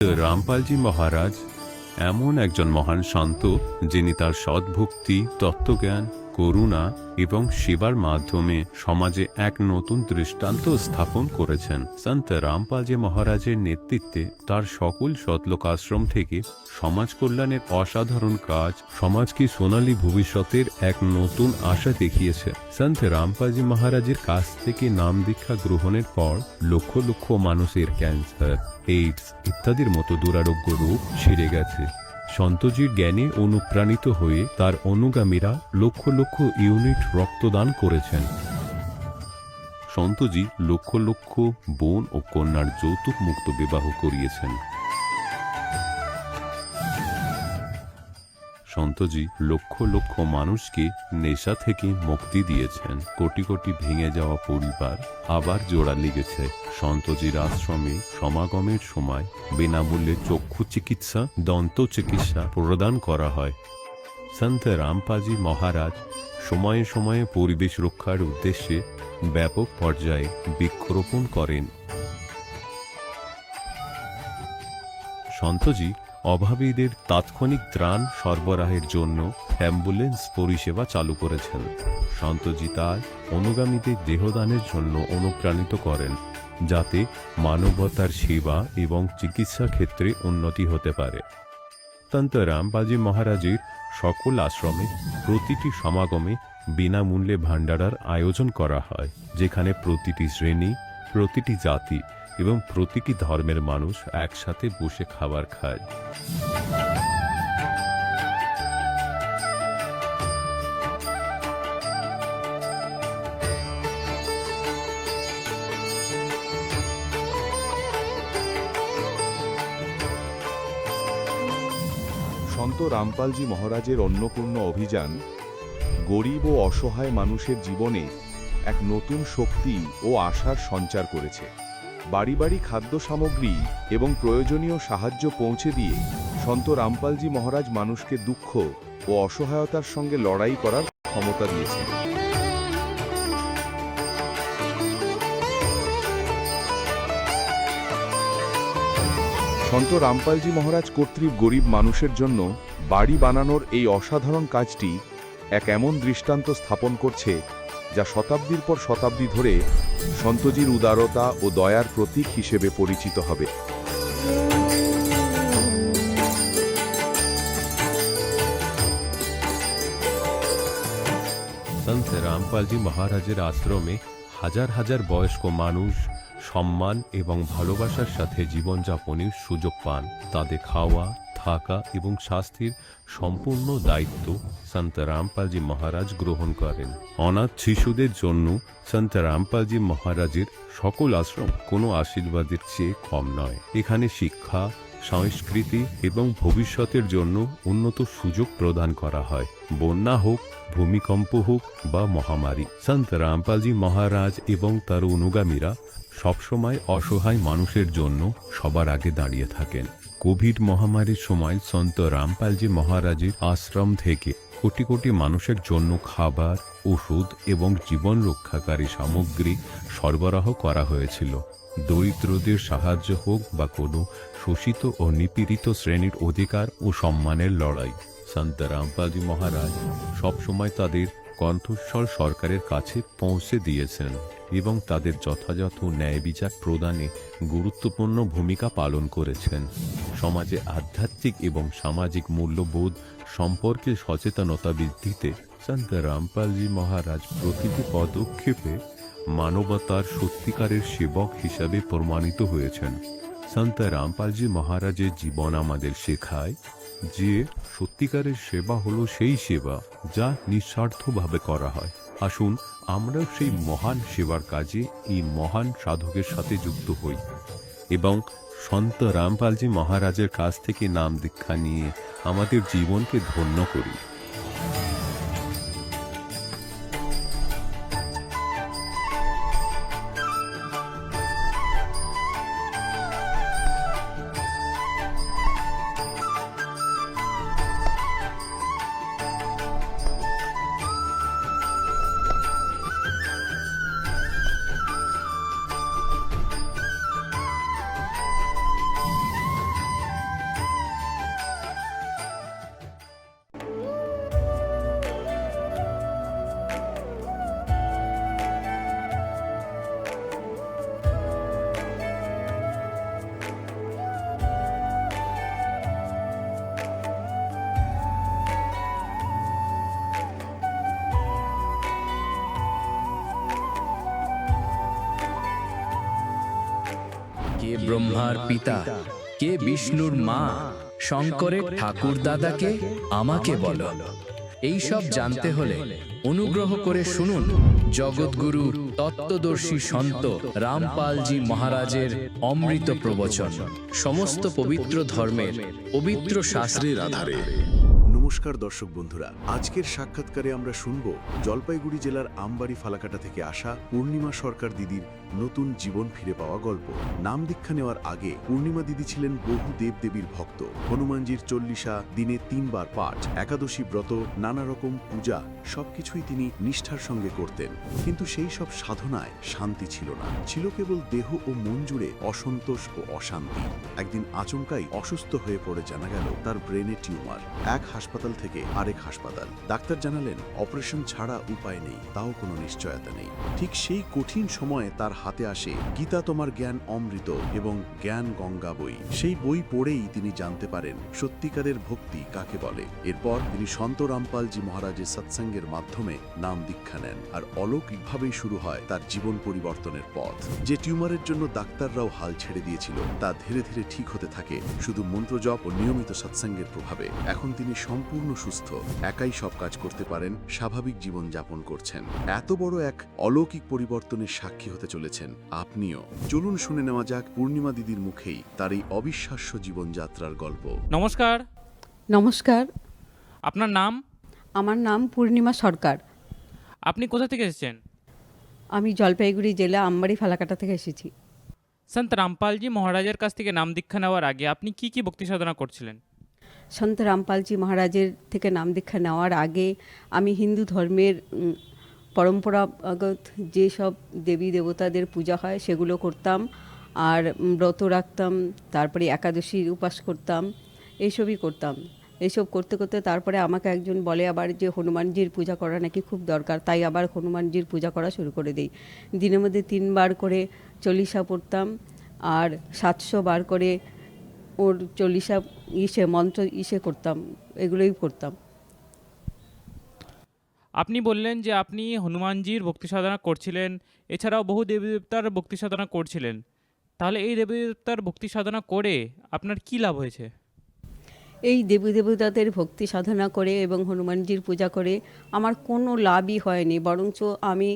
রামপালজি মহারাজ এমন একজন মহান সন্ত যিনি তার সদ্ভক্তি, তত্ত্বজ্ঞান, করুণা এবং সেবার মাধ্যমে সমাজে এক নতুন দৃষ্টান্ত স্থাপন করেছেন। সন্ত রামপালজি মহারাজের নেতৃত্বে তার সকল সতলোক আশ্রম থেকে সমাজ কল্যাণের অসাধারণ কাজ সমাজকে সোনালী ভবিষ্যতের এক নতুন আশা দেখিয়েছে। সন্ত রামপালজি মহারাজের কাছ থেকে নাম দীক্ষা গ্রহণের পর লক্ষ লক্ষ মানুষের ক্যান্সার, এইডস ইত্যাদির মতো দুরারোগ্য রোগ সেরে গেছে। সন্তজির জ্ঞানে অনুপ্রাণিত হয়ে তার অনুগামীরা লক্ষ লক্ষ ইউনিট রক্তদান করেছেন। সন্তজি লক্ষ লক্ষ বোন ও কন্যার যৌতুক মুক্ত বিবাহ করিয়েছেন। সন্তজি লক্ষ লক্ষ মানুষকে নেশা থেকে মুক্তি দিয়েছেন। কোটি কোটি ভেঙে যাওয়া পরিবার আবার জোড়া লেগেছে। সন্তজির আশ্রমে সমাগমের সময় বিনামূল্যে চক্ষু চিকিৎসা, দন্ত চিকিৎসা প্রদান করা হয়। সন্ত রামপালজি মহারাজ সময়ে সময়ে পরিবেশ রক্ষার উদ্দেশ্যে ব্যাপক পর্যায়ে বৃক্ষরোপণ করেন। সন্তজি অভাবীদের তাৎক্ষণিক ত্রাণ সরবরাহের জন্য অ্যাম্বুলেন্স পরিষেবা চালু করেছেন। সন্তজি তার অনুগামীদের দেহদানের জন্য অনুপ্রাণিত করেন, যাতে মানবতার সেবা এবং চিকিৎসা ক্ষেত্রে উন্নতি হতে পারে। সন্ত রামপালজি মহারাজের সকল আশ্রমে প্রতিটি সমাগমে বিনামূল্যে ভাণ্ডারার আয়োজন করা হয়, যেখানে প্রতিটি শ্রেণী, প্রতিটি জাতি এবং প্রতিটি ধর্মের মানুষ একসাথে বসে খাবার খায়। সন্ত রামপালজি মহারাজের অন্নপূর্ণ অভিযান গরিব ও অসহায় মানুষের জীবনে এক নতুন শক্তি ও আশার সঞ্চার করেছে। বাড়ি বাড়ি খাদ্য সামগ্রী এবং প্রয়োজনীয় সাহায্য পৌঁছে দিয়ে সন্ত রামপালজি মহারাজ মানুষকে দুঃখ ও অসহায়তার সঙ্গে লড়াই করার ক্ষমতা দিয়েছেন। সন্ত রামপালজি মহারাজ কর্তৃক গরিব মানুষের জন্য বাড়ি বানানোর এই অসাধারণ কাজটি এক এমন দৃষ্টান্ত স্থাপন করছে, যা শতাব্দীর পর শতাব্দী ধরে সন্তজির উদারতা ও দয়ার প্রতীক হিসেবে পরিচিত হবে। সন্ত রামপালজি মহারাজের আশ্রমে হাজার হাজার বয়স্ক মানুষ সম্মান এবং ভালোবাসার সাথে জীবনযাপনের সুযোগ পান। তাদের খাওয়া, থাকা এবং স্বাস্থ্যের সম্পূর্ণ দায়িত্ব সন্ত রামপালজি মহারাজ গ্রহণ করেন। অনাথ শিশুদের জন্য সন্ত রামপালজি মহারাজের সকল আশ্রম কোনো আশীর্বাদের চেয়ে কম নয়। এখানে শিক্ষা, সংস্কৃতি এবং ভবিষ্যতের জন্য উন্নত সুযোগ প্রদান করা হয়। বন্যা হোক, ভূমিকম্প হোক বা মহামারী, সন্ত রামপালজি মহারাজ এবং তার অনুগামীরা সবসময় অসহায় মানুষের জন্য সবার আগে দাঁড়িয়ে থাকেন। কোভিড মহামারীর সময় সন্ত রামপালজি মহারাজের আশ্রম থেকে কোটি কোটি মানুষের জন্য খাবার, ওষুধ এবং জীবন রক্ষাকারী সামগ্রী সরবরাহ করা হয়েছিল। দরিদ্রদের সাহায্য হোক বা কোনো শোষিত ও নিপীড়িত শ্রেণীর অধিকার ও সম্মানের লড়াই, সন্ত রামপালজি মহারাজ সবসময় তাদের কণ্ঠস্বর সরকারের কাছে পৌঁছে দিয়েছেন এবং তাদের যথাযথ ন্যায় বিচার প্রদানে গুরুত্বপূর্ণ ভূমিকা পালন করেছেন। সমাজে আধ্যাত্মিক এবং সামাজিক মূল্যবোধ সম্পর্কে সচেতনতা বৃদ্ধিতে সন্ত রামপালজি মহারাজ প্রতিটি পদক্ষেপে মানবতার সত্যিকারের সেবক হিসাবে প্রমাণিত হয়েছেন। সন্ত রামপালজি মহারাজের জীবন আমাদের শেখায় যে সত্যিকারের সেবা হলো সেই সেবা যা নিঃস্বার্থভাবে করা হয়। আসুন আমরা সেই মহান সেবার কাজে এই মহান সাধকের সাথে যুক্ত হই এবং সন্ত রামপালজি মহারাজের কাছ থেকে নাম দীক্ষা নিয়ে আমাদের জীবনকে ধন্য করি। ব্রহ্মার পিতা, কে বিষ্ণুর মা, শঙ্করের ঠাকুর দাদাকে আমাকে বলো। এই সব জানতে হলে অনুগ্রহ করে শুনুন জগৎগুরু তত্ত্বদর্শী সন্ত রামপালজি মহারাজের অমৃত প্রবচন, সমস্ত পবিত্র ধর্মের পবিত্র শাস্ত্রের আধারে। নমস্কার দর্শক বন্ধুরা, আজকের সাক্ষাৎকারে আমরা শুনব জলপাইগুড়ি জেলার আমবাড়ি ফালাকাটা থেকে আসা পূর্ণিমা সরকার দিদির নতুন জীবন ফিরে পাওয়া গল্প। নাম দীক্ষা নেওয়ার আগে পূর্ণিমা দিদি ছিলেন বহু দেবদেবীর ভক্ত। হনুমানজির চল্লিশা, দিনে 3 বার পাঠ, একাদশী ব্রত, নানা রকম পূজা সবকিছুই তিনি নিষ্ঠার সঙ্গে করতেন। কিন্তু সেই সব সাধনায় শান্তি ছিল না, ছিল কেবল দেহ ও মন জুড়ে অসন্তোষ ও অশান্তি। একদিন আচমকাই অসুস্থ হয়ে পড়ে জানা গেল তার ব্রেনে টিউমার। এক হাসপাতাল থেকে আরেক হাসপাতাল, ডাক্তার জানালেন অপারেশন ছাড়া উপায় নেই, তাও কোনো নিশ্চয়তা নেই। ঠিক সেই কঠিন সময়ে তার হাতে আসে গীতা তোমার জ্ঞান অমৃত এবং জ্ঞান গঙ্গা বই। সেই বই পড়েই তিনি জানতে পারেন সত্যিকারের ভক্তি কাকে বলে। এরপর তিনি সন্ত রামপালজি মহারাজের সৎসঙ্গের মাধ্যমে নাম দীক্ষা নেন, আর অলৌকিকভাবেই শুরু হয় তার জীবন পরিবর্তনের পথ। যে টিউমারের জন্য ডাক্তাররাও হাল ছেড়ে দিয়েছিল, তা ধীরে ধীরে ঠিক হতে থাকে শুধু মন্ত্রজপ ও নিয়মিত সৎসঙ্গের প্রভাবে। এখন তিনি সম্পূর্ণ সুস্থ, একাই সব কাজ করতে পারেন, স্বাভাবিক জীবন যাপন করছেন। এত বড় এক অলৌকিক পরিবর্তনের সাক্ষী হতে চলেছেন আপনিও। চলুন শুনে নেওয়া যাক পূর্ণিমা দিদির মুখেই তার এই অবিশ্বাস্য জীবনযাত্রার গল্প। নমস্কার। নমস্কার, আপনার নাম? আমার নাম পূর্ণিমা সরকার। আপনি কোথা থেকে এসেছেন? আমি জলপাইগুড়ি জেলা আমবাড়ি ফালাকাটা থেকে এসেছি। সন্ত রামপালজি মহারাজের কাছ থেকে নাম দীক্ষা নেওয়ার আগে আপনি কি কি ভক্তি সাধনা করছিলেন? সন্ত রামপালজি মহারাজের থেকে নাম দীক্ষা নেওয়ার আগে আমি হিন্দু ধর্মের পরম্পরাগত যেসব দেবী দেবতাদের পূজা হয় সেগুলো করতাম, আর ব্রত রাখতাম, তারপরে একাদশীর উপাস করতাম, এইসবই করতাম। এইসব করতে করতে তারপরে আমাকে একজন বলে আবার যে হনুমানজির পূজা করা নাকি খুব দরকার, তাই আবার হনুমানজির পূজা করা শুরু করে দিই। দিনের মধ্যে 3 বার করে চল্লিশা পড়তাম, আর 700 বার করে ওর চল্লিশা মন্ত্র করতাম, এগুলোই করতাম। আপনি বললেন যে আপনি হনুমানজির ভক্তি সাধনা করছিলেন, এছাড়াও বহু দেবী দেবতার ভক্তি সাধনা করছিলেন। তাহলে এই দেবী দেবতার ভক্তি সাধনা করে আপনার কি লাভ হয়েছে? এই দেবী দেবতাদের ভক্তি সাধনা করে এবং হনুমানজির পূজা করে আমার কোনো লাভই হয়নি, বরঞ্চ আমি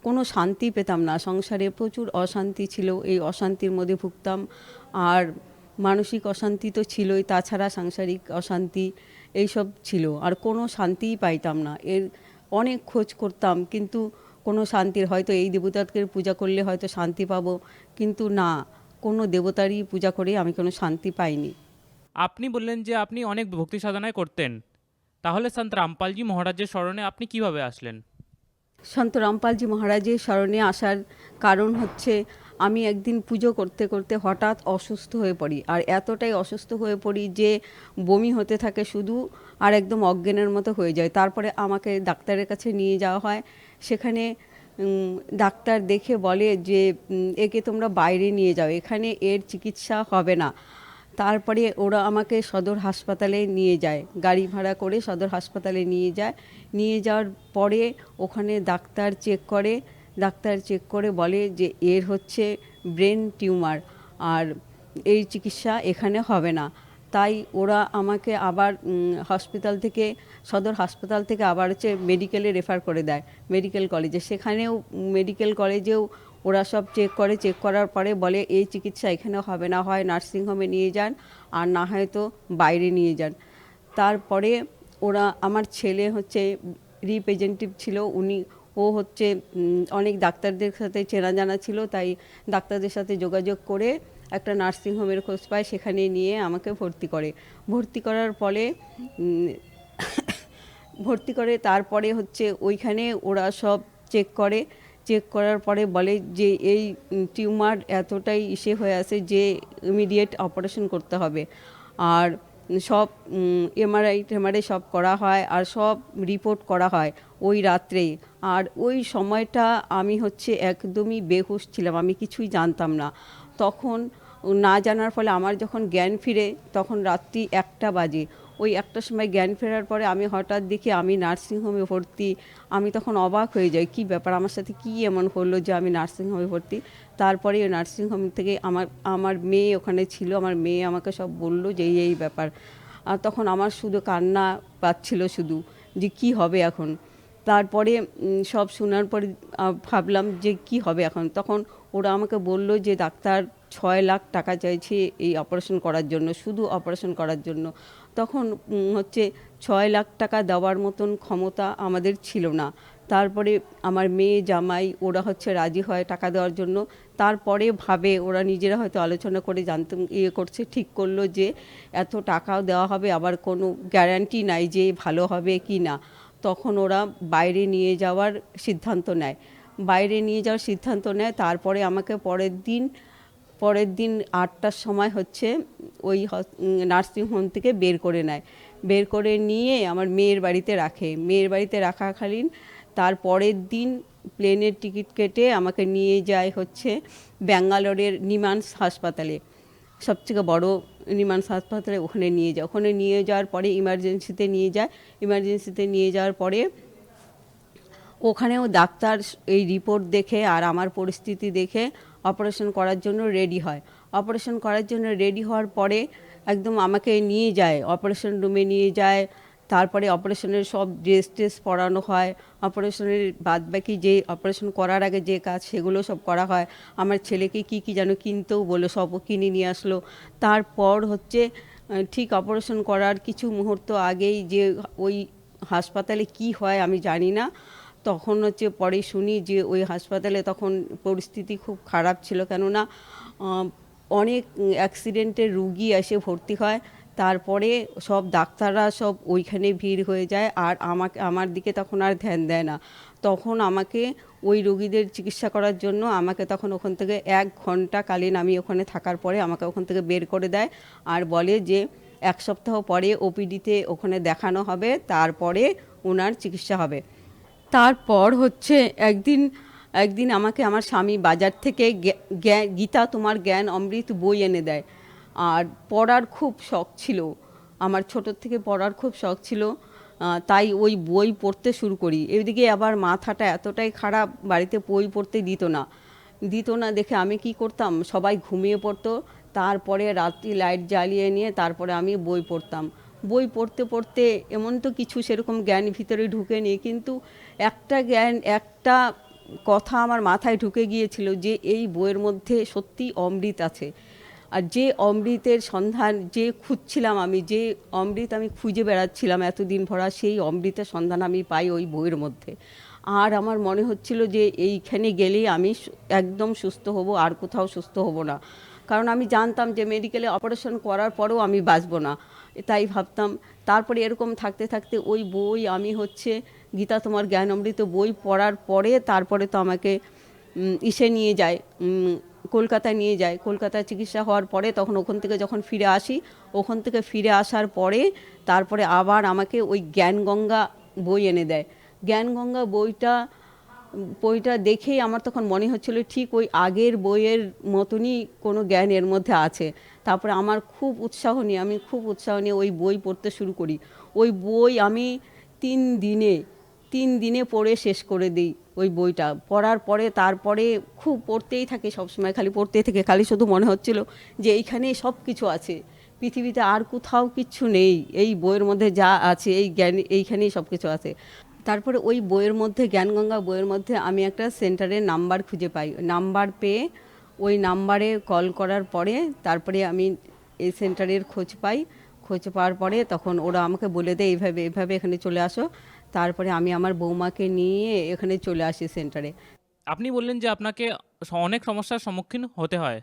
কোনো শান্তি পেতাম না। সংসারে প্রচুর অশান্তি ছিল, এই অশান্তির মধ্যে ভুগতাম। আর মানসিক অশান্তি তো ছিলই, তাছাড়া সাংসারিক অশান্তি এইসব ছিল, আর কোনো শান্তিই পাইতাম না। এর অনেক খোঁজ করতাম, কিন্তু কোনো শান্তির, হয়তো এই দেবতাদের পূজা করলে হয়তো শান্তি পাবো, কিন্তু না, কোনো দেবতারই পূজা করে আমি কোনো শান্তি পাইনি। আপনি বললেন যে আপনি অনেক ভক্তি সাধনায় করতেন, তাহলে সন্ত রামপালজি মহারাজের স্মরণে আপনি কিভাবে আসলেন? সন্ত রামপালজি মহারাজের স্মরণে আসার কারণ হচ্ছে আমি একদিন পুজো করতে করতে হঠাৎ অসুস্থ হয়ে পড়ি, আর এতটাই অসুস্থ হয়ে পড়ি যে বমি হতে থাকে শুধু, আর একদম অজ্ঞানের মতো হয়ে যায়। তারপরে আমাকে ডাক্তারের কাছে নিয়ে যাওয়া হয়। সেখানে ডাক্তার দেখে বলে যে একে তোমরা বাইরে নিয়ে যাও, এখানে এর চিকিৎসা হবে না। তারপরে ওরা আমাকে সদর হাসপাতালে নিয়ে যায়, গাড়ি ভাড়া করে সদর হাসপাতালে নিয়ে যায়। নিয়ে যাওয়ার পরে ওখানে ডাক্তার চেক করে বলে যে এর হচ্ছে ব্রেন টিউমার, আর এই চিকিৎসা এখানে হবে না। তাই ওরা আমাকে আবার সদর হাসপাতাল থেকে আবার হচ্ছে মেডিকেলে রেফার করে দেয়, মেডিকেল কলেজে। সেখানেও মেডিকেল কলেজেও ওরা সব চেক করার পরে বলে এই চিকিৎসা এখানে হবে না, হয় নার্সিংহোমে নিয়ে যান, আর না হয়তো বাইরে নিয়ে যান। তারপরে ওরা, আমার ছেলে হচ্ছে রিপ্রেজেন্টেটিভ ছিল, ও হচ্ছে অনেক ডাক্তারদের সাথে চেনা জানা ছিল, তাই ডাক্তারদের সাথে যোগাযোগ করে একটা নার্সিংহোমের খোঁজ পায়, সেখানে নিয়ে আমাকে ভর্তি করার ফলে তারপরে হচ্ছে ওইখানে ওরা সব চেক করার পরে বলে যে এই টিউমার এতটাই হয়ে আছে যে ইমিডিয়েট অপারেশন করতে হবে। আর সব এমআরআই সব করা হয়, আর সব রিপোর্ট করা হয় ওই রাত্রেই। আর ওই সময়টা আমি হচ্ছে একদমই বেহুশ ছিলাম, আমি কিছুই জানতাম না। তখন না জানার ফলে আমার যখন জ্ঞান ফিরে তখন রাত্রি 1টা বাজে। ওই একটার সময় জ্ঞান ফেরার পরে আমি হঠাৎ দেখি আমি নার্সিংহোমে ভর্তি। আমি তখন অবাক হয়ে যাই, কী ব্যাপার, আমার সাথে কী এমন হলো যে আমি নার্সিংহোমে ভর্তি। তারপরে ওই নার্সিংহোম থেকে আমার মেয়ে ওখানে ছিল, আমার মেয়ে আমাকে সব বললো যে এই ব্যাপার। আর তখন আমার শুধু কান্না পাচ্ছিল শুধু, যে কি হবে এখন। তারপরে সব শোনার পরে ভাবলাম যে কি হবে এখন। তখন ওরা আমাকে বললো যে ডাক্তার 6 লাখ টাকা চাইছে এই অপারেশন করার জন্য, শুধু অপারেশন করার জন্য। তখন হচ্ছে 6 লাখ টাকা দেওয়ার মতন ক্ষমতা আমাদের ছিল না। তারপরে আমার মেয়ে জামাই ওরা হচ্ছে রাজি হয় টাকা দেওয়ার জন্য। তারপরে ভাবে ওরা নিজেরা হয়তো আলোচনা করে জানতে করছে, ঠিক করলো যে এত টাকাও দেওয়া হবে, আবার কোনো গ্যারান্টি নাই যে ভালো হবে কি না। তখন ওরা বাইরে নিয়ে যাওয়ার সিদ্ধান্ত নেয়। তারপরে আমাকে পরের দিন 8টার সময় হচ্ছে ওই নার্সিংহোম থেকে বের করে নেয়। বের করে নিয়ে আমার মেয়ের বাড়িতে রাখাকালীন তারপরের দিন প্লেনের টিকিট কেটে আমাকে নিয়ে যায় হচ্ছে ব্যাঙ্গালোরের নিমান্স হাসপাতালে, সবথেকে বড় নিমান্স হাসপাতালে। ওখানে নিয়ে যাওয়ার পরে ইমার্জেন্সিতে নিয়ে যাওয়ার পরে ওখানেও ডাক্তার এই রিপোর্ট দেখে আর আমার পরিস্থিতি দেখে অপারেশন করার জন্য রেডি হওয়ার পরে একদম আমাকে নিয়ে যায়, অপারেশন রুমে নিয়ে যায়। তারপরে অপারেশনের সব ড্রেস পরানো হয়, অপারেশনের বাদবাকি যে অপারেশন করার আগে যে কাজ সেগুলো সব করা হয়। আমার ছেলেকে কি যেন কিনতেও বলে, সবও কিনে নিয়ে আসলো। তারপর হচ্ছে ঠিক অপারেশন করার কিছু মুহূর্ত আগেই যে ওই হাসপাতালে কি হয় আমি জানি না, তখন হচ্ছে পরে শুনি যে ওই হাসপাতালে তখন পরিস্থিতি খুব খারাপ ছিল, কেননা অনেক অ্যাক্সিডেন্টের রুগী এসে ভর্তি হয়। তারপরে সব ডাক্তাররা সব ওইখানে ভিড় হয়ে যায়, আর আমার দিকে তখন আর ধ্যান দেয় না। তখন আমাকে ওই রুগীদের চিকিৎসা করার জন্য আমাকে তখন ওখান থেকে 1 ঘন্টা কালীন আমি ওখানে থাকার পরে আমাকে ওখান থেকে বের করে দেয়, আর বলে যে 1 সপ্তাহ পরে ওপিডিতে ওখানে দেখানো হবে, তারপরে ওনার চিকিৎসা হবে। তারপর হচ্ছে একদিন আমাকে আমার স্বামী বাজার থেকে গীতা তোমার জ্ঞান অমৃত বই এনে দেয়। আর পড়ার খুব শখ ছিল, আমার ছোটোর থেকে পড়ার খুব শখ ছিল, তাই ওই বই পড়তে শুরু করি। এদিকে আবার মাথাটা এতটাই খারাপ, বাড়িতে বই পড়তে দিত না দেখে আমি কি করতাম, সবাই ঘুমিয়ে পড়তো, তারপরে রাত্রি লাইট জ্বালিয়ে নিয়ে তারপরে আমি বই পড়তাম। বই পড়তে এমন তো কিছু সেরকম জ্ঞান ভিতরে ঢুকেনি, কিন্তু একটা কথা আমার মাথায় ঢুকে গিয়েছিল যে এই বইয়ের মধ্যে সত্যি অমৃত আছে। আর যে অমৃতের সন্ধান যে খুঁজছিলাম আমি, যে অমৃত আমি খুঁজে বেড়াচ্ছিলাম এতদিন ভরা, সেই অমৃতের সন্ধান আমি পাই ওই বইয়ের মধ্যে। আর আমার মনে হচ্ছিল যে এইখানে গেলেই আমি একদম সুস্থ হব, আর কোথাও সুস্থ হব না। কারণ আমি জানতাম যে মেডিকেলে অপারেশন করার পরেও আমি বাঁচব না, তাই ভাবতাম। তারপরে এরকম থাকতে ওই বই আমি হচ্ছে গীতা তোমার জ্ঞান অমৃত বই পড়ার পরে তারপরে তো আমাকে নিয়ে যায়, কলকাতায় নিয়ে যায়। কলকাতায় চিকিৎসা হওয়ার পরে তখন ওখান থেকে যখন ফিরে আসার পরে তারপরে আবার আমাকে ওই জ্ঞানগঙ্গা বই এনে দেয়। জ্ঞানগঙ্গা বইটা দেখেই আমার তখন মনে হচ্ছিল ঠিক ওই আগের বইয়ের মতনই কোনো জ্ঞান এর মধ্যে আছে। তারপরে আমার খুব উৎসাহ নিয়ে ওই বই পড়তে শুরু করি। ওই বই আমি 3 দিনে পড়ে শেষ করে দিই। ওই বইটা পড়ার পরে তারপরে খুব পড়তেই থাকে, সবসময় খালি শুধু মনে হচ্ছিল যে এইখানেই সব কিছু আছে, পৃথিবীতে আর কোথাও কিচ্ছু নেই, এই বইয়ের মধ্যে যা আছে এই জ্ঞান এইখানেই সব কিছু আছে। তারপরে ওই বইয়ের মধ্যে জ্ঞানগঙ্গা বইয়ের মধ্যে আমি একটা সেন্টারের নাম্বার খুঁজে পাই। নাম্বার পেয়ে ওই নাম্বারে কল করার পরে তারপরে আমি এই সেন্টারের খোঁজ পাওয়ার পরে তখন ওরা আমাকে বলে দেয় এইভাবে এখানে চলে আসো। তারপরে আমি আমার বৌমাকে নিয়ে এখানে চলে আসি সেন্টারে। আপনি বললেন যে আপনাকে অনেক সমস্যার সম্মুখীন হতে হয়,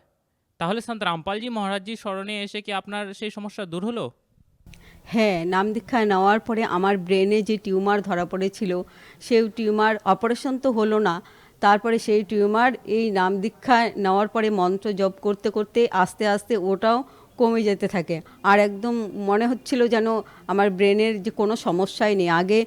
তাহলে সন্ত রামপালজি মহারাজজির স্মরণে এসে কি আপনার সেই সমস্যা দূর হলো? হ্যাঁ, নাম দীক্ষা নেওয়ার পরে আমার ব্রেনে যে টিউমার ধরা পড়েছিল, সেই টিউমার অপারেশন তো হলো না, তারপরে সেই টিউমার এই নাম দীক্ষা নেওয়ার পরে মন্ত্র জপ করতে আস্তে আস্তে ওটাও কমে যেতে থাকে। আর একদম মনে হচ্ছিল যেন আমার ব্রেনের যে কোনো সমস্যাই নেই। আগে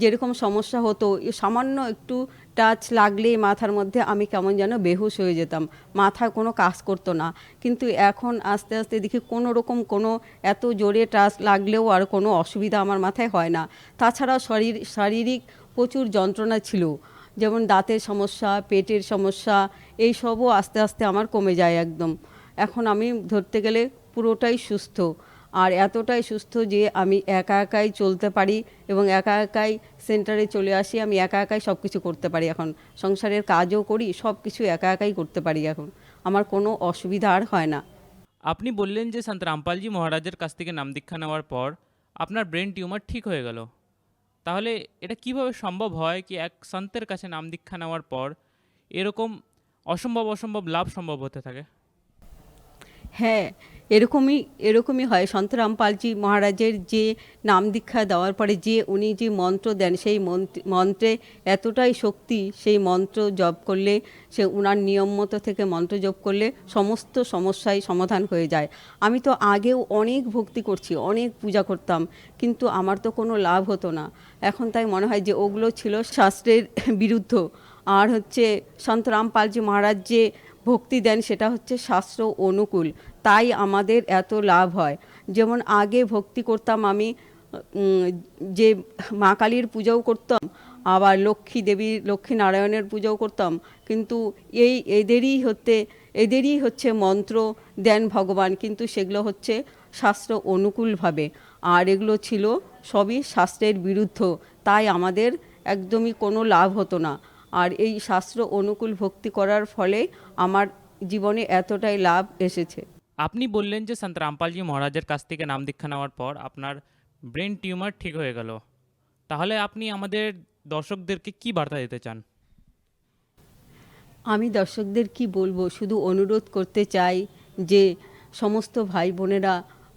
যেরকম সমস্যা হতো, সামান্য একটু টাচ লাগলেই মাথার মধ্যে আমি কেমন যেন বেহুশ হয়ে যেতাম, মাথায় কোনো কাজ করতো না। কিন্তু এখন আস্তে আস্তে দেখি কোনো রকম কোনো এত জোরে টাচ লাগলেও আর কোনো অসুবিধা আমার মাথায় হয় না। তাছাড়া শারীরিক প্রচুর যন্ত্রণা ছিল, যেমন দাঁতের সমস্যা, পেটের সমস্যা, এইসবও আস্তে আস্তে আমার কমে যায় একদম। এখন আমি ধরতে গেলে পুরোটাই সুস্থ, আর এতটাই সুস্থ যে আমি একা একাই চলতে পারি এবং একা একাই সেন্টারে চলে আসি। আমি একা একাই সব কিছু করতে পারি, এখন সংসারের কাজও করি, সব কিছু একা একাই করতে পারি এখন। আমার কোনো অসুবিধা আর হয় না। আপনি বললেন যে সন্ত রামপালজি মহারাজের কাছ থেকে নাম দীক্ষা নেওয়ার পর আপনার ব্রেন টিউমার ঠিক হয়ে গেল। তাহলে এটা কিভাবে সম্ভব হয় কি এক সন্তের কাছে নাম দীক্ষা নেওয়ার পর এরকম অসম্ভব অসম্ভব লাভ সম্ভব হতে থাকে? হ্যাঁ, এরকমই এরকমই হয়। সন্ত রামপালজি মহারাজের যে নাম দীক্ষা দেওয়ার পরে যে উনি যে মন্ত্র দেন, সেই মন্ত্রে এতটাই শক্তি, সেই মন্ত্র জপ করলে, সে উনার নিয়ম মতো থেকে মন্ত্র জপ করলে সমস্ত সমস্যাই সমাধান হয়ে যায়। আমি তো আগেও অনেক ভক্তি করছি, অনেক পূজা করতাম, কিন্তু আমার তো কোনো লাভ হতো না। এখন তাই মনে হয় যে ওগুলো ছিল শাস্ত্রের বিরুদ্ধ। আর হচ্ছে সন্ত রামপালজি মহারাজ যে ভক্তি দেন সেটা হচ্ছে শাস্ত্র অনুকূল, তাই আমাদের এত লাভ হয়। যেমন আগে ভক্তি করতাম আমি, যে মা কালীর পূজাও করতাম, আবার লক্ষ্মী দেবীর, লক্ষ্মী নারায়ণের পূজাও করতাম, কিন্তু এদেরই হচ্ছে মন্ত্র দেন ভগবান, কিন্তু সেগুলো হচ্ছে শাস্ত্র অনুকূলভাবে, আর এগুলো ছিল সবই শাস্ত্রের বিরুদ্ধ, তাই আমাদের একদমই কোনো লাভ হতো না। আর এই শাস্ত্র অনুকূল ভক্তি করার ফলে আমার জীবনে এতটাই লাভ এসেছে। আপনি বললেন যে সন্ত রামপালজি মহারাজের কাছ থেকে নাম দীক্ষা নেওয়ার পর আপনার ব্রেন টিউমার ঠিক হয়ে গেল। তাহলে আপনি আমাদের দর্শকদেরকে কি বার্তা দিতে চান? আমি দর্শকদের কি বলবো, শুধু অনুরোধ করতে চাই যে সমস্ত ভাই বোনেরা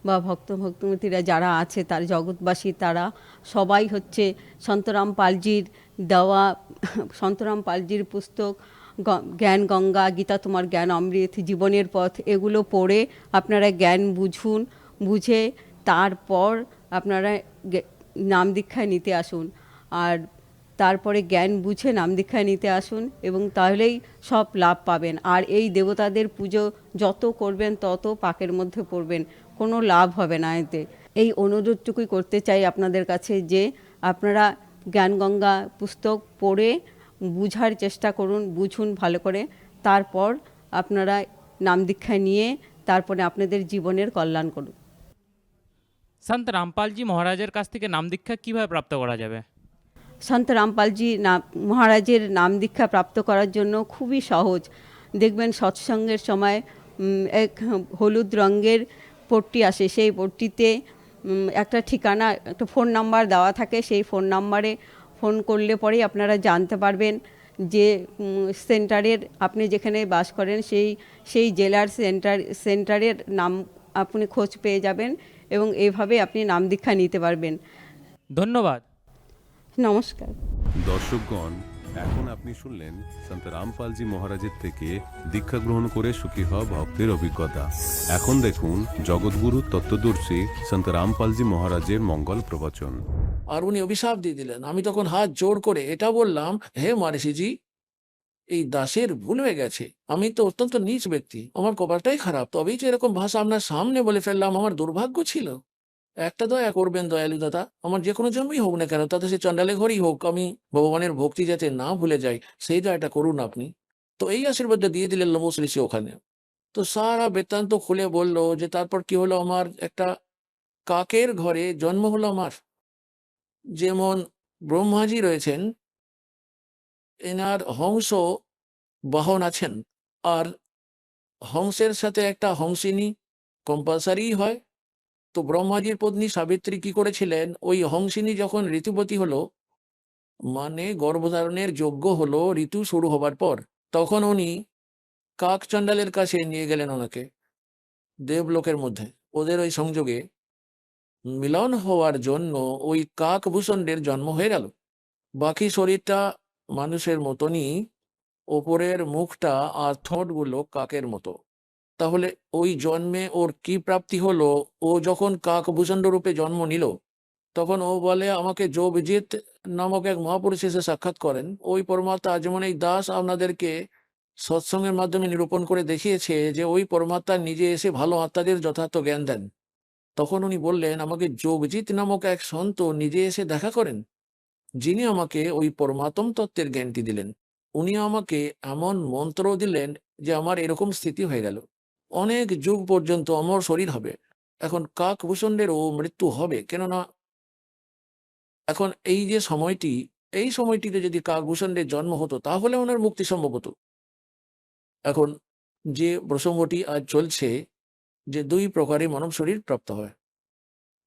বা ভক্তমতীরা যারা আছে, তার জগৎবাসী, তারা সবাই হচ্ছে সন্তরাম পালজির দেওয়া, সন্তরাম পালজির পুস্তক জ্ঞান গঙ্গা, গীতা তোমার জ্ঞান অমৃত, জীবনের পথ, এগুলো পড়ে আপনারা জ্ঞান বুঝুন, বুঝে তারপর আপনারা নাম দীক্ষায় নিতে আসুন। আর তারপরে জ্ঞান বুঝে নাম দীক্ষায় নিতে আসুন, এবং তাহলেই সব লাভ পাবেন। আর এই দেবতাদের পুজো যত করবেন তত পাকের মধ্যে পড়বেন, কোনো লাভ হবে না এতে। এই অনুরোধটুকুই করতে চাই আপনাদের কাছে যে আপনারা জ্ঞানগঙ্গা পুস্তক পড়ে বুঝার চেষ্টা করুন, বুঝুন ভালো করে, তারপর আপনারা নাম দীক্ষা নিয়ে তারপরে আপনাদের জীবনের কল্যাণ করুন। সন্ত রামপালজি মহারাজের কাছ থেকে নাম দীক্ষা কিভাবে প্রাপ্ত করা যাবে? সন্ত রামপালজি মহারাজের নাম দীক্ষা প্রাপ্ত করার জন্য খুবই সহজ। দেখবেন সৎসঙ্গের সময় এক হলুদ রঙের পট্টি আসে, সেই পট্টিতে একটা ঠিকানা, একটা ফোন নাম্বার দেওয়া থাকে। সেই ফোন নাম্বারে ফোন করলে পরেই আপনারা জানতে পারবেন যে সেন্টারের, আপনি যেখানে বাস করেন সেই জেলার সেন্টারের নাম আপনি খোঁজ পেয়ে যাবেন, এবং এইভাবে আপনি নাম দীক্ষা নিতে পারবেন। ধন্যবাদ। নমস্কার। দর্শকগণ, এখন আপনি শুনলেন সন্ত রামপালজি মহারাজের থেকে দীক্ষা গ্রহণ করে সুখী হওয়া ভক্তের অভিজ্ঞতা। এখন দেখুন জগৎগুরু তত্ত্বদর্শী সন্ত রামপালজি মহারাজের মঙ্গল প্রবচন। আর উনি অভিশাপ দিয়ে দিলেন। আমি তখন হাত জোড় করে এটা বললাম, হে মহর্ষিজি, এই দাসের ভুল হয়ে গেছে। আমি তো অত্যন্ত নীচ ব্যক্তি, আমার কপালটাই খারাপ, তবেই তো এরকম ভাষা আপনার সামনে বলে ফেললাম। আমার দুর্ভাগ্য ছিল। একটা দয়া করবেন দয়ালু দাদা, আমার যে কোনো জন্মই হোক না কেন, তাতে সে চন্ডালে ঘরই হোক, আমি ভগবানের ভক্তি যাতে না ভুলে যাই, সেই দয়াটা করুন আপনি। তো এই আশীর্বাদটা দিয়ে দিলেন লোমশ ঋষি ওখানে। তো সারা বৃত্তান্ত খুলে বললো যে তারপর কি হলো, আমার একটা কাকের ঘরে জন্ম হলো আমার। যেমন ব্রহ্মাজি রয়েছেন, এনার হংস বাহন আছেন, আর হংসের সাথে একটা হংসিনী কম্পালসারি হয়। তো ব্রহ্মাজির পত্নী সাবিত্রী কি করেছিলেন, ওই হংসিনী যখন ঋতুবতী হলো, মানে গর্ভধারণের যোগ্য হলো ঋতু শুরু হবার পর, তখন উনি কাক চণ্ডালের কাছে নিয়ে গেলেন ওনাকে দেবলোকের মধ্যে। ওদের ওই সংযোগে মিলন হওয়ার জন্য ওই কাক ভূষণ্ডের জন্ম হয়ে গেল। বাকি শরীরটা মানুষের মতনই, ওপরের মুখটা আর ঠোঁটগুলো কাকের মতো। তাহলে ওই জন্মে ওর কি প্রাপ্তি হলো? ও যখন কাকভূষণ্ড রূপে জন্ম নিল, তখন ও বলে আমাকে যোগজিৎ নামক এক মহাপুরুষ এসে সাক্ষাৎ করেন। ওই পরমাত্মা যেমন এই দাস আপনাদেরকে সৎসঙ্গের মাধ্যমে নিরূপণ করে দেখিয়েছে যে ওই পরমাত্মা নিজে এসে ভালো আত্মাদের যথার্থ জ্ঞান দেন। তখন উনি বললেন আমাকে যোগজিৎ নামক এক সন্ত নিজে এসে দেখা করেন, যিনি আমাকে ওই পরমাত্ম তত্ত্বের জ্ঞানটি দিলেন। উনি আমাকে এমন মন্ত্র দিলেন যে আমার এরকম স্থিতি হয়ে গেল, অনেক যুগ পর্যন্ত অমর শরীর হবে। এখন কাকভূষণেরও মৃত্যু হবে, কেননা এখন এই যে সময়টি, এই সময়টিতে যদি কাকভূষণের জন্ম হতো তাহলে ওনার মুক্তি সম্ভব হতো। এখন যে প্রসঙ্গটি আজ চলছে যে দুই প্রকারে মানব শরীর প্রাপ্ত হয়,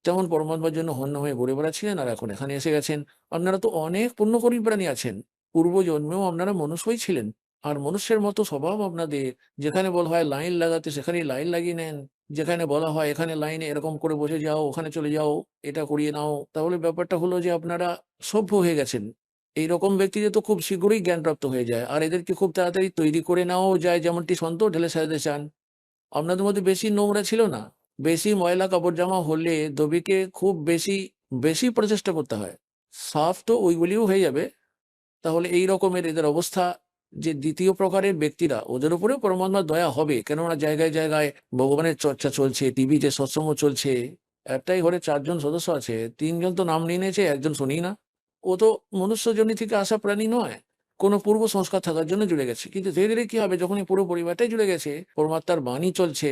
যেমন পরমাত্মার জন্য হন্য হয়ে ঘুরে বেড়াচ্ছিলেন আর এখন এখানে এসে গেছেন। আপনারা তো অনেক পুণ্যকরী প্রাণী আছেন, পূর্ব জন্মেও আপনারা মনুষ্যই ছিলেন। আর মনুষ্যের মতো স্বভাব আপনাদের, যেখানে বলা হয় লাইন লাগাতে সেখানেই লাইন লাগিয়ে নেন, যেখানে বলা হয় এখানে লাইনে এরকম করে বসে যাও, ওখানে চলে যাও, এটা করিয়ে নাও, তাহলে ব্যাপারটা হলো যে আপনারা সভ্য হয়ে গেছেন। এইরকম ব্যক্তিদের তো খুব শীঘ্রই জ্ঞানপ্রাপ্ত হয়ে যায়, আর এদেরকে খুব তাড়াতাড়ি তৈরি করে নেওয়াও যায়, যেমনটি সন্ত ঢেলে সাজাতে চান। আপনাদের মধ্যে বেশি নোংরা ছিল না, বেশি ময়লা কাপড় জামা হলে দবিকে খুব বেশি বেশি প্রচেষ্টা করতে হয়, সাফ তো ওইগুলিও হয়ে যাবে। তাহলে এই রকমের এদের অবস্থা, যে দ্বিতীয় প্রকারের ব্যক্তিরা ওদের উপরেও পরমাত্মার দয়া হবে, কেননা জায়গায় জায়গায় ভগবানের চর্চা চলছে, টিভিতে সৎসঙ্গ চলছে। একটাই ঘরে 4 জন সদস্য আছে, 3 জন তো নাম নিয়ে নিয়েছে, একজন শুনি না। ও তো মনুষ্যজনী থেকে আসা প্রাণী নয়, কোনো পূর্ব সংস্কার থাকার জন্য জুড়ে গেছে। কিন্তু ধীরে ধীরে কি হবে, যখন এই পুরো পরিবারটাই জুড়ে গেছে, পরমাত্মার বাণী চলছে,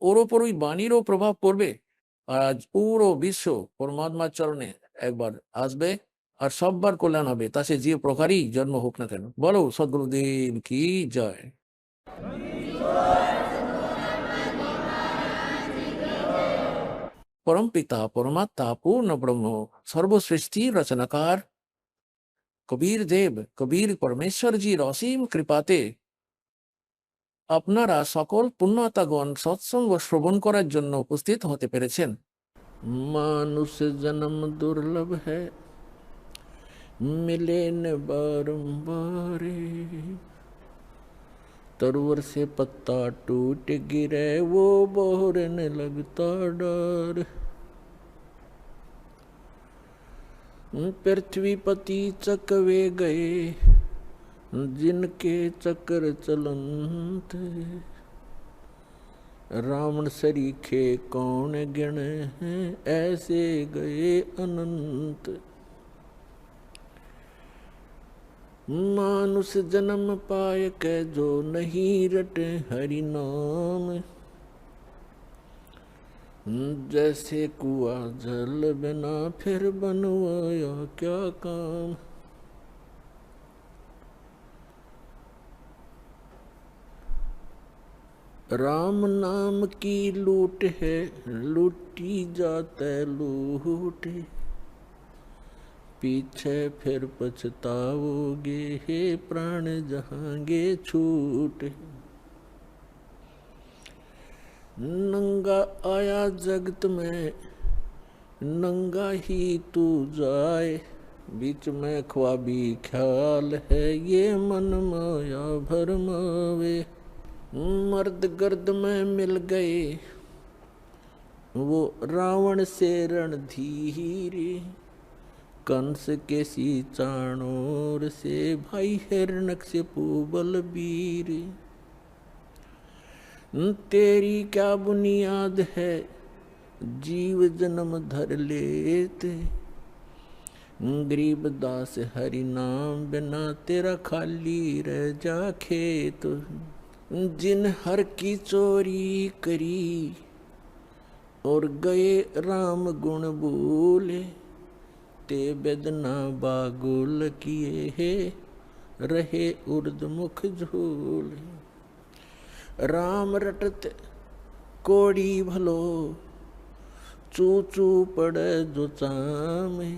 ওর ওপর ওই বাণীরও প্রভাব পড়বে। আজ পুরো বিশ্ব পরমাত্মার চরণে একবার আসবে আর সববার কল্যাণ হবে, তা সে যে প্রকারই জন্ম হোক না কেন। বলো সদ্গুরুদেব কি জয়। परम पिता परमात्मा पूर्ण ब्रह्म सर्वसृष्टि रचनाकार কবির দেব কবির পরমেশ্বরজির অসীম কৃপাতে আপনারা সকল পুণ্যাতাগণ সৎসঙ্গ শ্রবণ করার জন্য উপস্থিত হতে পেরেছেন। মানুষ জন্ম দুর্লভ হ্যায়, मिले न बारंबार, तरवर से पत्ता टूट गिरे वो बहरने लगता डर। पृथ्वी पति चकवे गए जिनके चक्र चलंत, रावण सरीखे कौन गिण हैं ऐसे गए अनंत। मानुष जन्म पाय के जो नहीं रटे हरि नाम, जैसे कुआ जल बिना फिर बनवाया क्या काम। राम नाम की लूट है लूटी जाते लूट, पीछे फिर पछताओगे हे प्राण जहांगे छूट। नंगा आया जगत में नंगा ही तू जाए, बीच में ख्वाबी ख्याल है ये मन माया भरमावे। मर्द गर्द में मिल गए वो रावण से रणधीरे, कंस के सी चाणोर से भाई हिरण्यकशिपु बलबीर। तेरी क्या बुनियाद है जीव जन्म धर लेते, गरीब दास हरि नाम बिना तेरा खाली रह जा खेत। जिन हर की चोरी करी और गए राम गुण बोले, ते बेदना बागुल किए है रहे उर्द मुख झूले। राम रटत कोड़ी भलो चू चू पड़े जो चामे,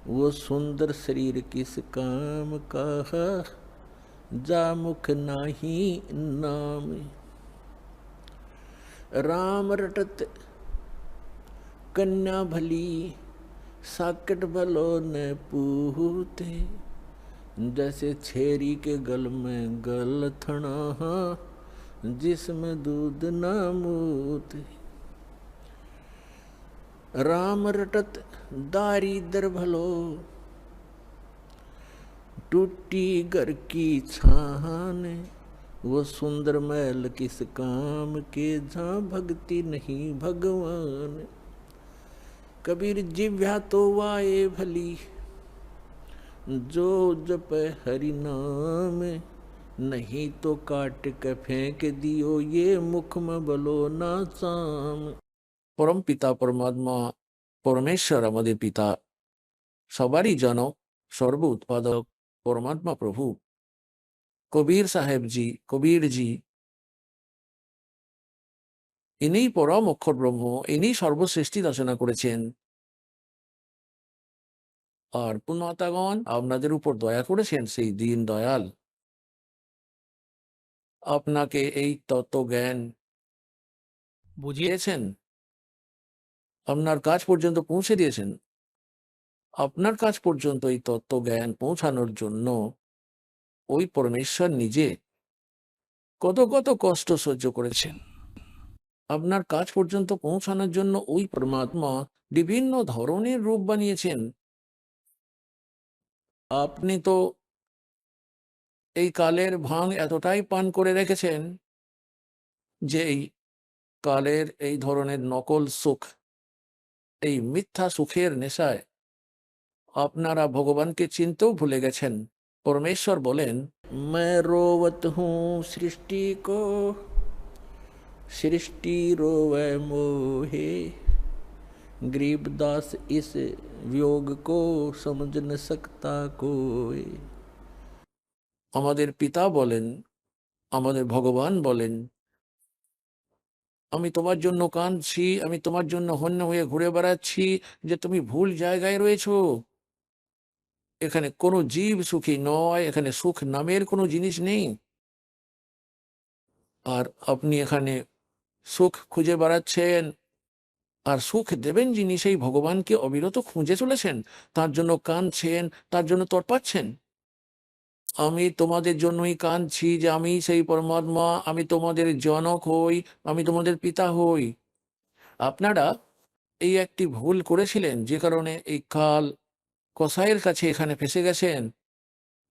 वो सुंदर शरीर किस काम का जा मुख नाही नाम। राम रटत कन्या भली साकट भलो न पूते, जैसे छेरी के गल में गल थना जिसमें दूध ना मूते। राम रटत दारिद्र भलो, टूटी घर की छान, वो सुंदर महल किस काम के, जहाँ भक्ति नहीं भगवान। कबीर जिव्या तो वाए भली, जो जप हरि नाम, नहीं तो काट के फेंक दियो, ये मुख में बलो ना साम। परम पिता परमात्मा परमेश्वर আমাদের পিতা, সবারই জনক, সর্ব উৎপাদক পরমাত্মা প্রভু কবির সাহেব জি, কবির জি, ইনি পরম অক্ষর ব্রহ্ম, ইনি সর্বশ্রেষ্ঠী রচনা করেছেন। আর পুণ্যতাগণ আপনাদের উপর দয়া করেছেন সেই দীন দয়াল, আপনাকে এই তত্ত্ব জ্ঞান বুঝিয়েছেন, আপনার কাজ পর্যন্ত পৌঁছে দিয়েছেন। আপনার কাজ পর্যন্ত এই তত্ত্ব জ্ঞান পৌঁছানোর জন্য ওই পরমেশ্বর নিজে কত কত কষ্ট সহ্য করেছেন। আপনার কাজ পর্যন্ত পৌঁছানোর জন্য ওই পরমাত্মা বিভিন্ন ধরনের রূপ বানিয়েছেন। আপনি তো এই কালের ভাঙ এতটাই পান করে রেখেছেন যে এই কালের এই ধরনের নকল সুখ, এই মিথ্যা সুখের নেশায় আপনারা ভগবানকে চিনতেও ভুলে গেছেন। परमेश्वर बोलें, मैं रोवत हूँ सृष्टि को, सृष्टि रोवे मोहे, गरीबदास इस वियोग को समझ न सकता कोई। আমাদের পিতা বলেন, আমাদের ভগবান বলেন, আমি তোমার জন্য কাঁদছি, আমি তোমার জন্য হন্য হয়ে ঘুরে বেড়াচ্ছি যে তুমি ভুল জায়গায় রয়েছো। এখানে কোনো জীব সুখী নয়, এখানে সুখ নামের কোনো জিনিস নেই। আর আপনি এখানে সুখ খুঁজে বেড়াচ্ছেন, আর সুখ দেবেন যিনি সেই ভগবানকে অবিরত খুঁজে চলেছেন, তার জন্য কাঁদছেন, তার জন্য তড়পাচ্ছেন। আমি তোমাদের জন্যই কাঁদছি যে আমি সেই পরমাত্মা, আমি তোমাদের জনক হই, আমি তোমাদের পিতা হই। আপনারা এই একটি ভুল করেছিলেন, যে কারণে এই কাল কসাইয়ের কাছে এখানে ফেসে গেছেন।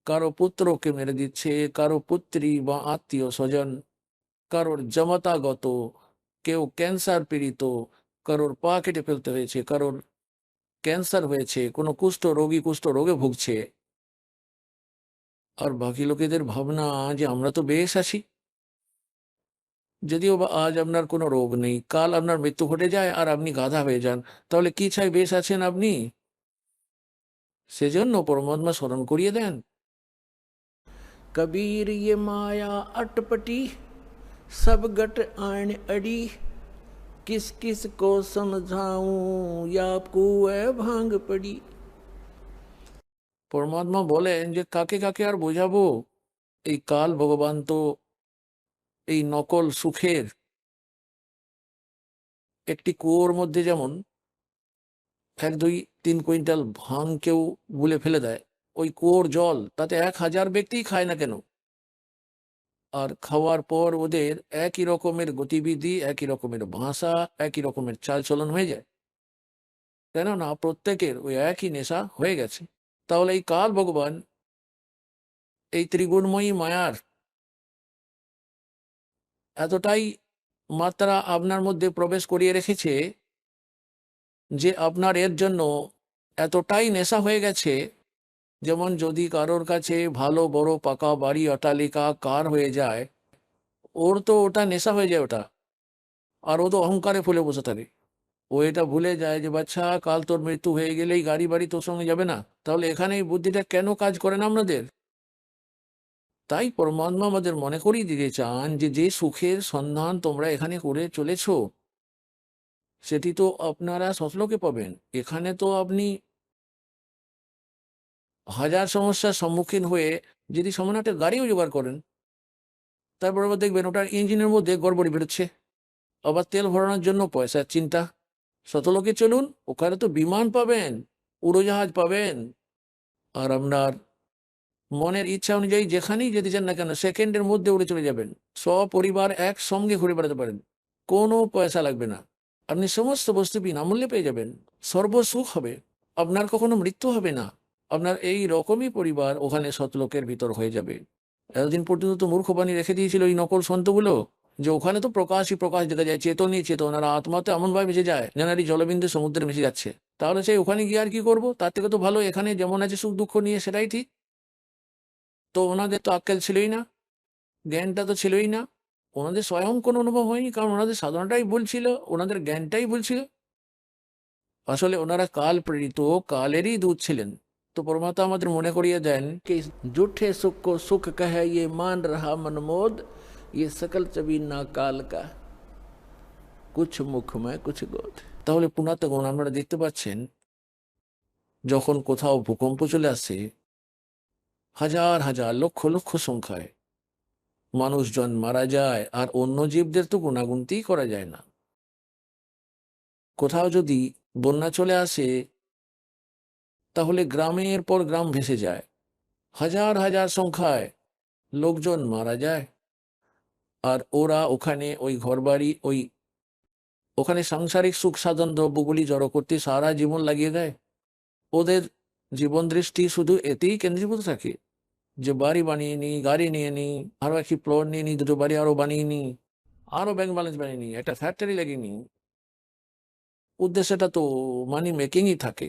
কারো পুত্রকে মেরে দিচ্ছে, কারো পুত্রী বা আত্মীয় স্বজন, কারোর জমাতাগত, কেউ ক্যান্সার পীড়িত, কারোর পা কেটে ফেলতে হয়েছে, কারোর ক্যান্সার হয়েছে, কোনো কুষ্ঠ রোগে ভুগছে। আর বাকি লোকেদের ভাবনা যে আমরা তো বেশ আছি। যদিও বা আজ আপনার কোনো রোগ নেই, কাল আপনার মৃত্যু ঘটে যায় আর আপনি গাধা হয়ে যান, তাহলে কি চাই বেশ আছেন আপনি? সেজন্য পরমাত্মা স্মরণ করিয়ে দেন, कबीर ये माया अटपटी, सब गट आन अड़ी, किस किस को समझाऊं, या कुए भांग पड़ी। পরমাত্মা বলেন যে কাকে কাকে আর বোঝাবো, এই কাল ভগবান তো এই নকল সুখের একটি কুয়োর মধ্যে যেমন 1-2-3 কুইন্টাল ভাঙ কেউ গুলে ফেলে দেয়, ওই কুয়োর জল তাতে 1000 ব্যক্তিই খায় না কেন, আর খাওয়ার পর ওদের একই রকমের গতিবিধি, একই রকমের ভাষা, একই রকমের চালচলন হয়ে যায়, কেননা প্রত্যেকের ওই একই নেশা হয়ে গেছে। তাহলে এই কাল ভগবান এই ত্রিগুণময়ী মায়ার এতটাই মাত্রা আপনার মধ্যে প্রবেশ করিয়ে রেখেছে যে আপনার এর জন্য এতটাই নেশা হয়ে গেছে, যেমন যদি কারোর কাছে ভালো বড় পাকা বাড়ি, অট্টালিকা, কার হয়ে যায়, ওর তো ওটা নেশা হয়ে যায় ওটা, আর ও তো অহংকারে ফুলে বসে থাকে। ও এটা ভুলে যায় যে বাচ্চা কাল তোর মৃত্যু হয়ে গেলেই গাড়ি বাড়ি তোর সঙ্গে যাবে না। তাহলে এখানে এই বুদ্ধিটা কেন কাজ করে না আপনাদের? তাই পরমাত্মা আমাদের মনে করিয়ে দিতে চান যে যে সুখের সন্ধান তোমরা এখানে করে চলেছো, সেটি তো আপনারা সতলোকে পাবেন। এখানে তো আপনি হাজার সমস্যার সম্মুখীন হয়ে যদি সামান্য একটা গাড়িও জোগাড় করেন, তারপর আবার দেখবেন ওটার ইঞ্জিনের মধ্যে গড়বড়ি বেরোচ্ছে, আবার তেল ভরানোর জন্য পয়সার চিন্তা। শতলোকে চলুন, ওখানে তো বিমান পাবেন, উড়োজাহাজ পাবেন, আর আপনার মনের ইচ্ছা অনুযায়ী যেখানেই যেতে চান না কেন সেকেন্ডের মধ্যে উড়ে চলে যাবেন, সপরিবার একসঙ্গে ঘুরে বেড়াতে পারেন, কোনো পয়সা লাগবে না। আপনি সমস্ত বস্তু বিনামূল্যে পেয়ে যাবেন, সর্বসুখ হবে, আপনার কখনো মৃত্যু হবে না। আপনার এই রকমই পরিবার ওখানে সৎলোকের ভিতর হয়ে যাবে। এতদিন পর্যন্ত তো মূর্খ বাণী রেখে দিয়েছিল এই নকল সন্তগুলো, যে ওখানে তো প্রকাশই প্রকাশ দেখা যায়, চেতনই চেতন, আর আত্মা তো এমনভাবে মিশে যায় যেন আর এই জলবিন্দু সমুদ্রে মিশে যাচ্ছে। তাহলে সেই ওখানে গিয়ে আর কি করবো? তার থেকে তো ভালো এখানে যেমন আছে সুখ দুঃখ নিয়ে, সেটাই ঠিক। তো ওনাদের তো আক্কেল ছিলই না, জ্ঞানটা তো ছিলই না, ওনাদের স্বয়ং কোনো অনুভব হয়নি, কারণ ওনাদের সাধনাটাই ভুল ছিল, ওনাদের জ্ঞানটাই ভুল ছিল। আসলে ওনারা কাল প্রেরিত, কালেরই দূত ছিলেন। তো পরমাত্মা আমাদের মনে করিয়ে দেন कि इस झूठे सुख को सुख कहे ये मान रहा मनमोद, ये सकल चबी ना काल का, कुछ मुख में कुछ गोद। তাহলে পুনাতগণ আপনারা দেখতে পাচ্ছেন, যখন কোথাও ভূকম্প চলে আসে, হাজার হাজার লক্ষ লক্ষ সংখ্যায় মানুষজন মারা যায়, আর অন্য জীবদের তো গুণাগুনতিই করা যায় না। কোথাও যদি বন্যা চলে আসে, তাহলে গ্রামের পর গ্রাম ভেসে যায়, হাজার হাজার সংখ্যায় লোকজন মারা যায়, আর ওরা ওখানে ওই ঘরবাড়ি, ওখানে সাংসারিক সুখ সাধন দ্রব্যগুলি জড়ো করতে সারা জীবন লাগিয়ে দেয়। ওদের জীবন দৃষ্টি শুধু এতেই কেন্দ্রীভূত থাকে যে বাড়ি বানিয়ে নি, গাড়ি নিয়ে নি, আরো একটি প্লট নিয়ে নি, দুটো বাড়ি আরো বানিয়ে নি, আরো ব্যাংক ব্যালেন্স বানিয়ে নি, একটা ফ্যাক্টরি লাগিয়ে নি। উদ্দেশ্যটা তো মানি মেকিংই থাকে।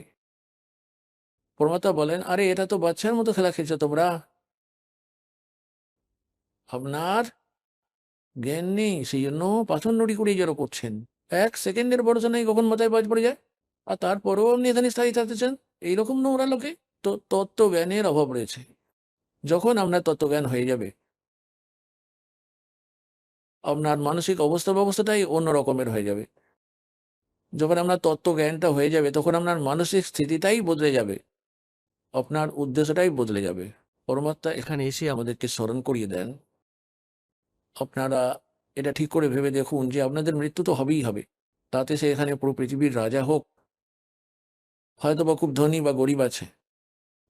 পরমাত্মা বলেন, আরে এটা তো বাচ্চার মতো খেলা খেলছো তোমরা, আপনার জ্ঞান নেই, সেই জন্য পাথর নড়ি কুড়িয়ে জড়ো করছেন। 1 সেকেন্ডের ভরসা নেই কখন মাথায় বাজ পড়ে যায়, আর তারপরেও আপনি এখানে স্থায়ী থাকতে চান। এইরকম নোংরা লোকে তো তত্ত্বজ্ঞানের অভাব রয়েছে। যখন আপনার তত্ত্বজ্ঞান হয়ে যাবে, আপনার মানসিক অবস্থা ব্যবস্থাটাই অন্য রকমের হয়ে যাবে। যখন আপনার তত্ত্বজ্ঞানটা হয়ে যাবে, তখন আপনার মানসিক স্থিতিটাই বদলে যাবে, আপনার উদ্দেশ্যটাই বদলে যাবে। পরমাত্মা এখানে এসে আমাদেরকে স্মরণ করিয়ে দেন, আপনারা এটা ঠিক করে ভেবে দেখুন যে আপনাদের মৃত্যু তো হবেই হবে। তাতে সে এখানে পুরো পৃথিবীর রাজা হোক, হয়তো বা খুব ধনী বা গরিব আছে,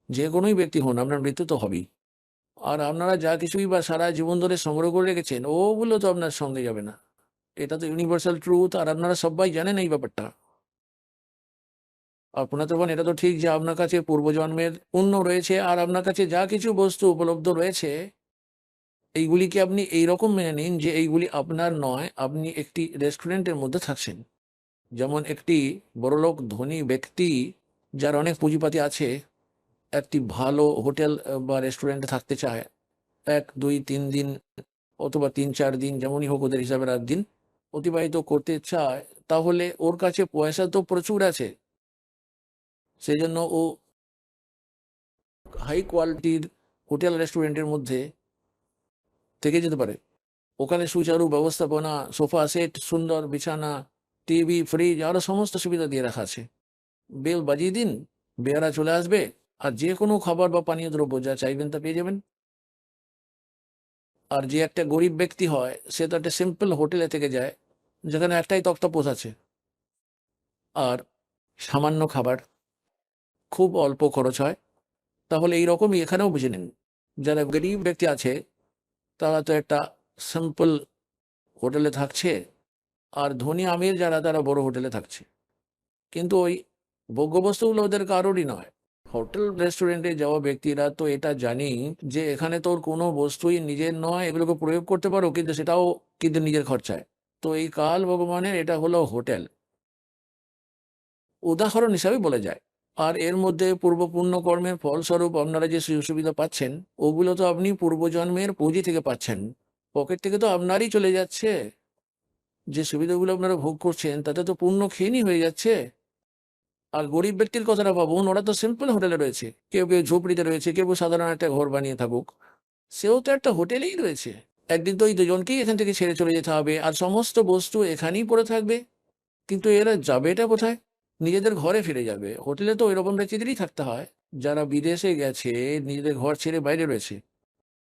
যে কোনোই ব্যক্তি হন, আপনার মৃত্যু তো হবেই। আর আপনারা যা কিছুই বা সারা জীবন ধরে সংগ্রহ করে রেখেছেন, ওগুলো তো আপনার সঙ্গে যাবে না। এটা তো ইউনিভার্সাল ট্রুথ, আর আপনারা সবাই জানেন এই ব্যাপারটা। আপনার তো এটা তো ঠিক যে আপনার কাছে পূর্বজন্মের পুণ্য রয়েছে, আর আপনার কাছে যা কিছু বস্তু উপলব্ধ রয়েছে, এইগুলিকে আপনি এইরকম মেনে নিন যে এইগুলি আপনার নয়। আপনি একটি রেস্টুরেন্টের মধ্যে থাকছেন, যেমন একটি বড়লোক ধনী ব্যক্তি যার অনেক পুঁজিপাতি আছে, একটি ভালো হোটেল বা রেস্টুরেন্টে থাকতে চায়, 1, 2, 3 দিন অথবা 3, 4 দিন, যেমনই হোক ওদের হিসাবে 8 দিন অতিবাহিত করতে চায়, তাহলে ওর কাছে পয়সা তো প্রচুর আছে, সেই জন্য ও হাই কোয়ালিটির হোটেল রেস্টুরেন্টের মধ্যে থেকে যেতে পারে। ওখানে সুচারু ব্যবস্থাপনা, সোফা সেট, সুন্দর বিছানা, টিভি, ফ্রিজ, আরো সমস্ত সুবিধা দিয়ে রাখা আছে। বেল বাজিয়ে দিন, বেয়ারা চলে আসবে, আর যে কোনো খাবার বা পানীয় দ্রব্য যা চাইবেন তা পেয়ে যাবেন। আর যে একটা গরিব ব্যক্তি হয়, সে তো একটা সিম্পল হোটেলে থেকে যায়, যেখানে একটাই তক্তাপোষ আছে আর সামান্য খাবার, খুব অল্প খরচ হয়। তাহলে এইরকমই এখানেও বুঝে নিন, যারা গরিব ব্যক্তি আছে তারা তো একটা সিম্পল হোটেলে থাকছে, আর ধনী আমির যারা, তারা বড় হোটেলে থাকছে। কিন্তু ওই ভোগ্যবস্তুগুলো ওদের কারোরই নয়। হোটেল রেস্টুরেন্টে যাওয়া ব্যক্তিরা তো এটা জানি যে এখানে তোর কোনো বস্তুই নিজের নয়, এগুলোকে প্রয়োগ করতে পারো, কিন্তু সেটাও কিন্তু নিজের খরচায়। তো এই কাল ভগবানের এটা হলো হোটেল, উদাহরণ হিসাবে বলে যায়। আর এর মধ্যে পূর্ব পুণ্য কর্মের ফলস্বরূপ আপনারা যে সুযোগ সুবিধা পাচ্ছেন, ওগুলো তো আপনি পূর্বজন্মের পুঁজি থেকে পাচ্ছেন, পকেট থেকে তো আপনারই চলে যাচ্ছে। যে সুবিধাগুলো আপনারা ভোগ করছেন তাতে তো পূর্ণ ক্ষীণই হয়ে যাচ্ছে। আর গরিব ব্যক্তির কথাটা ভাবুন, ওরা তো সিম্পল হোটেলে রয়েছে, কেউ কেউ ঝুপড়িতে রয়েছে, কেউ সাধারণ একটা ঘর বানিয়ে থাকুক, সেও তো একটা হোটেলেই রয়েছে। একদিন তো এই দুজনকেই এখান থেকে ছেড়ে চলে যেতে হবে, আর সমস্ত বস্তু এখানেই পড়ে থাকবে। কিন্তু এরা যাবে এটা কোথায়? নিজেদের ঘরে ফিরে যাবে। হোটেলে তো ওইরকম ব্যক্তিদেরই থাকতে হয় যারা বিদেশে গেছে, নিজেদের ঘর ছেড়ে বাইরে রয়েছে।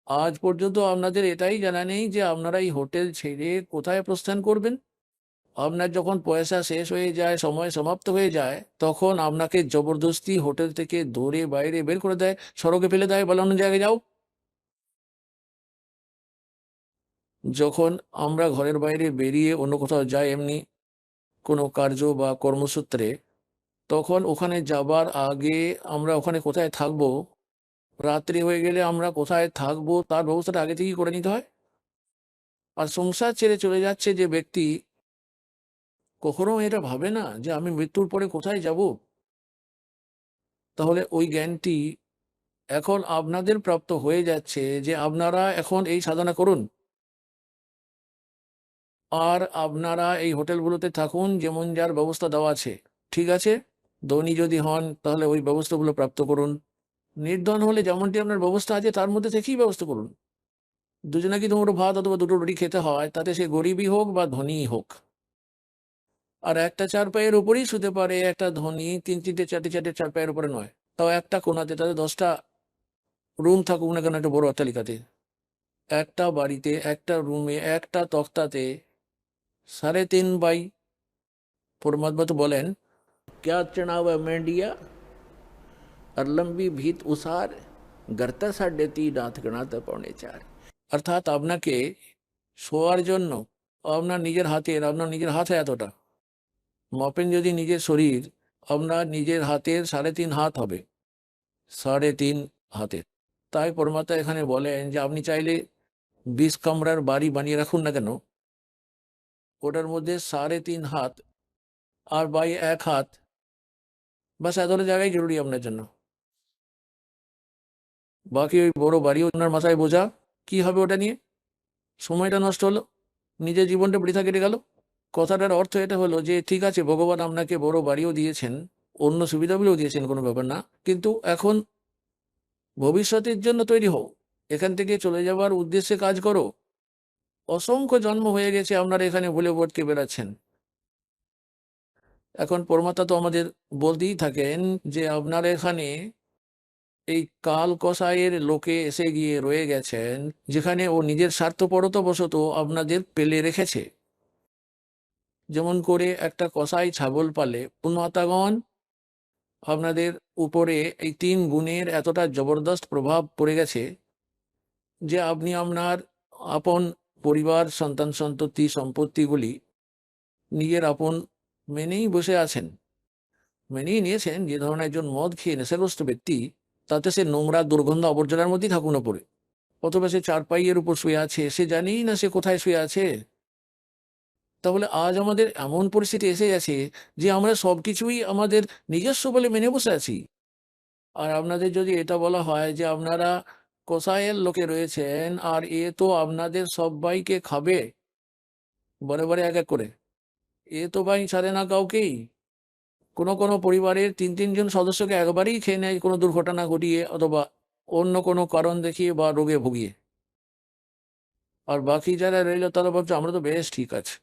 আজ পর্যন্ত আপনাদের এটাই জানা নেই যে আপনারা এই হোটেল ছেড়ে কোথায় প্রস্থান করবেন। আপনার যখন পয়সা শেষ হয়ে যায়, সময় সমাপ্ত হয়ে যায়, তখন আপনাকে জবরদস্তি হোটেল থেকে ধরে বাইরে বের করে দেয়, সড়কে ফেলে দেয়, বলে অন্য জায়গায় যাও। যখন আমরা ঘরের বাইরে বেরিয়ে অন্য কোথাও যাই, এমনি কোনো কার্য বা কর্মসূত্রে, তখন ওখানে যাবার আগে আমরা ওখানে কোথায় থাকবো, রাত্রি হয়ে গেলে আমরা কোথায় থাকবো তার ব্যবস্থাটা আগে থেকেই করে নিতে হয়। আর সংসার ছেড়ে চলে যাচ্ছে যে ব্যক্তি, কখনো এটা ভাবে না যে আমি মৃত্যুর পরে কোথায় যাব। তাহলে ওই জ্ঞানটি এখন আপনাদের প্রাপ্ত হয়ে যাচ্ছে যে আপনারা এখন এই সাধনা করুন, আর আপনারা এই হোটেলগুলোতে থাকুন যেমন যার ব্যবস্থা দেওয়া আছে। ঠিক আছে, ধনী যদি হন তাহলে ওই ব্যবস্থাগুলো প্রাপ্ত করুন, নির্ধন হলে যেমনটি আপনার ব্যবস্থা আছে তার মধ্যে থেকেই ব্যবস্থা করুন। দুজনে কি দুটো ভাত অথবা দুটো রুটি খেতে হয়, তাতে সে গরিবই হোক বা ধনীই হোক। আর একটা চারপায়ের উপরেই শুতে পারে একটা ধনী, তিন তিনটে চারটে চারটে চারপায়ের উপরে নয়। তাও একটা কোনাতে, তাদের 10টা রুম থাকুক না কেন একটা বড় অট্টালিকাতে, একটা বাড়িতে একটা রুমে একটা তক্তাতে 3.5 বাই, পরমাত্মা তো বলেন क्या चढ़ावा मेंढिया और लंबी भीत उसार गरता 3.5 हाथ गणाता 4.25। অর্থাৎ আপনাকে শোয়ার জন্য আপনার নিজের হাত এতটা মাপেন, যদি নিজের শরীর, আপনার নিজের হাতের 3.5 হাত হবে, 3.5 হাতের। তাই পরমাত্মা এখানে বলেন যে আপনি চাইলে 20 কামরার বাড়ি বানিয়ে রাখুন না কেন, ওটার মধ্যে 3.5 হাত আর বাই 1 হাত, বাস এতটা জায়গায় জরুরি আপনার জন্য। বাকি ওই বড় বাড়ি ওনার মাথায় বোঝা, কি হবে ওটা নিয়ে? সময়টা নষ্ট হলো, নিজের জীবনটা বৃথা কেটে গেল। কথাটার অর্থ এটা হলো যে ঠিক আছে, ভগবান আপনাকে বড় বাড়িও দিয়েছেন, অন্য সুবিধাগুলোও দিয়েছেন, কোনো ব্যাপার না, কিন্তু এখন ভবিষ্যতের জন্য তৈরি হও, এখান থেকে চলে যাবার উদ্দেশ্যে কাজ করো। অসংখ্য জন্ম হয়ে গেছে আপনারা এখানে ভুলে ভটকে বেড়াচ্ছেন। এখন পরমাত্মা তো আমাদের বলতেই থাকেন যে আপনারা এখানে এই কাল কসাইয়ের লোকে এসে গিয়ে রয়ে গেছেন, যেখানে ও নিজের স্বার্থপরতাবশত আপনাদের পেলে রেখেছে। যেমন করে একটা কসাই ছাগল পালে, পুণ্যাতাগণ আপনাদের উপরে এই 3 গুণের এতটা জবরদস্ত প্রভাব পড়ে গেছে যে আপনি আপনার আপন পরিবার, সন্তান সন্ততি, সম্পত্তিগুলি নিজের আপন মেনেই বসে আছেন, মেনেই নিয়েছেন। যে ধরনের একজন মদ খেয়ে নেশাগ্রস্ত ব্যক্তি, তাতে সে নোংরা দুর্গন্ধ আবর্জনার মধ্যেই থাকুক না পড়ে, অথবা সে চারপাইয়ের উপর শুয়ে আছে, সে জানেই না সে কোথায় শুয়ে আছে। তাহলে আজ আমাদের এমন পরিস্থিতি এসে গেছে যে আমরা সবকিছুই আমাদের নিজস্ব বলে মেনে বসে আছি। আর আপনাদের যদি এটা বলা হয় যে আপনারা কসাইয়ের লোকে রয়েছেন আর এ তো আপনাদের সবাইকে খাবে বারে বারে এক এক করে, এ তো ভাই ছাড়ে না কাউকেই। কোনো কোনো পরিবারের 3-3 জন সদস্যকে একবারেই খেয়ে নেয়, কোনো দুর্ঘটনা ঘটিয়ে অথবা অন্য কোনো কারণ দেখিয়ে বা রোগে ভুগিয়ে। আর বাকি যারা রইল তারা ভাবছে আমরা তো বেশ ঠিক আছে।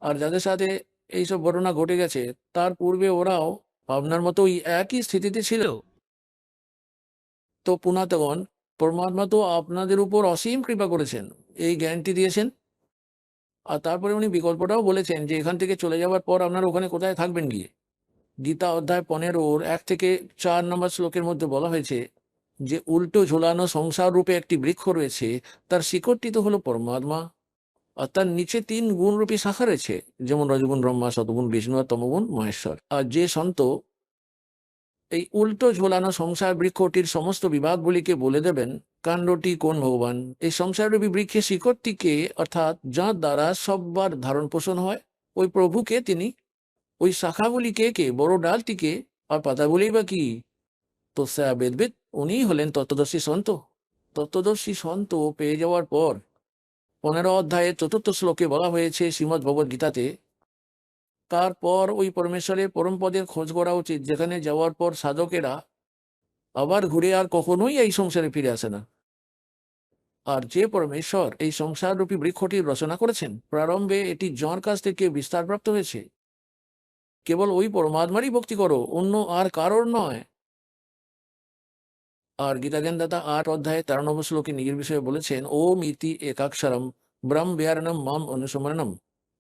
আর যাদের সাথে এইসব ঘটনা ঘটে গেছে তার পূর্বে ওরাও আপনার মতো ওই একই স্থিতিতে ছিল। তো পুনাতগণ, পরমাত্মা তো আপনাদের উপর অসীম কৃপা করেছেন, এই জ্ঞানটি দিয়েছেন। আর তারপরে উনি বিকল্পটাও বলেছেন যে এখান থেকে চলে যাওয়ার পর আপনারা ওখানে কোথায় থাকবেন গিয়ে। গীতা অধ্যায় 15 1 থেকে 4 নম্বর শ্লোকের মধ্যে বলা হয়েছে যে উল্টো ঝোলানো সংসার রূপে একটি বৃক্ষ রয়েছে, তার শিকড়টি তো হলো পরমাত্মা, আর তার নিচে 3 গুণরূপী শাখা রয়েছে, যেমন রজগুণ ব্রহ্মা, শতগুণ বিষ্ণু আর তমগুণ মহেশ্বর। আর যে সন্ত এই উল্টো ঝোলানো সংসার বৃক্ষটির সমস্ত বিভাগগুলিকে বলে দেবেন কাণ্ডটি কোন ভগবান, এই সংসাররূপী বৃক্ষের শিকড়টিকে, অর্থাৎ যার দ্বারা সববার ধারণ পোষণ হয়, ওই প্রভুকে তিনি, ওই শাখাগুলিকে কে, বড় ডালটিকে, আর পাতাগুলি বা কি, তো বেদবেদ উনিই হলেন তত্ত্বদর্শী সন্ত। তত্ত্বদর্শী সন্ত পেয়ে যাওয়ার পর 15 অধ্যায়ের 4র্থ শ্লোকে বলা হয়েছে শ্রীমদ্ ভগবদ গীতাতে, তারপর ওই পরমেশ্বরের পরম পদের খোঁজ করা উচিত, যেখানে যাওয়ার পর সাধকেরা আবার ঘুরে আর কখনোই এই সংসারে ফিরে আসে না। আর যে পরমেশ্বর এই সংসাররূপী বৃক্ষটির রচনা করেছেন, প্রারম্ভে এটি যাঁর কাছ থেকে বিস্তারপ্রাপ্ত হয়েছে, কেবল ওই পরমাত্মারই ভক্তি করো, অন্য আর কারোর নয়। আর গীতাজ্ঞানদাতা 8 অধ্যায়ে 13 নম্বর শ্লোকে নিজের বিষয়ে বলেছেন, ওম ইতি একাক্ষরম ব্রহ্ম বিহারণম মাম অনুসমরণম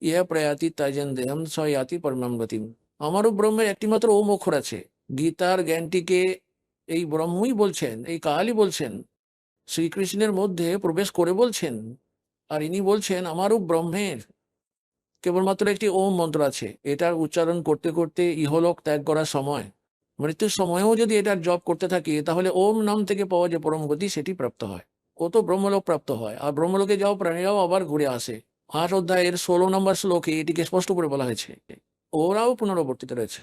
ইহা প্রয়াতি তাইজন দেহম সয়াতি পরমাম গতিম। আমারও ব্রহ্মের একটিমাত্র ওম অক্ষর আছে। গীতার জ্ঞানটিকে এই ব্রহ্মই বলছেন, এই কালই বলছেন, শ্রীকৃষ্ণের মধ্যে প্রবেশ করে বলছেন। আর ইনি বলছেন আমারও ব্রহ্মের কেবলমাত্র একটি ওম মন্ত্র আছে, এটার উচ্চারণ করতে করতে ইহলোক ত্যাগ করার সময়, মৃত্যুর সময়ও যদি এটার জপ করতে থাকি, তাহলে ওম নাম থেকে পাওয়া যে পরম গতি সেটি প্রাপ্ত হয়। ও তো ব্রহ্মলোক প্রাপ্ত হয়, আর ব্রহ্মলোকে যাও প্রাণীরাও আবার ঘুরে আসে। 8 অধ্যায়ের 16 নম্বর শ্লোকে এটিকে স্পষ্ট করে বলা হয়েছে, ওরাও পুনরাবর্তিত রয়েছে।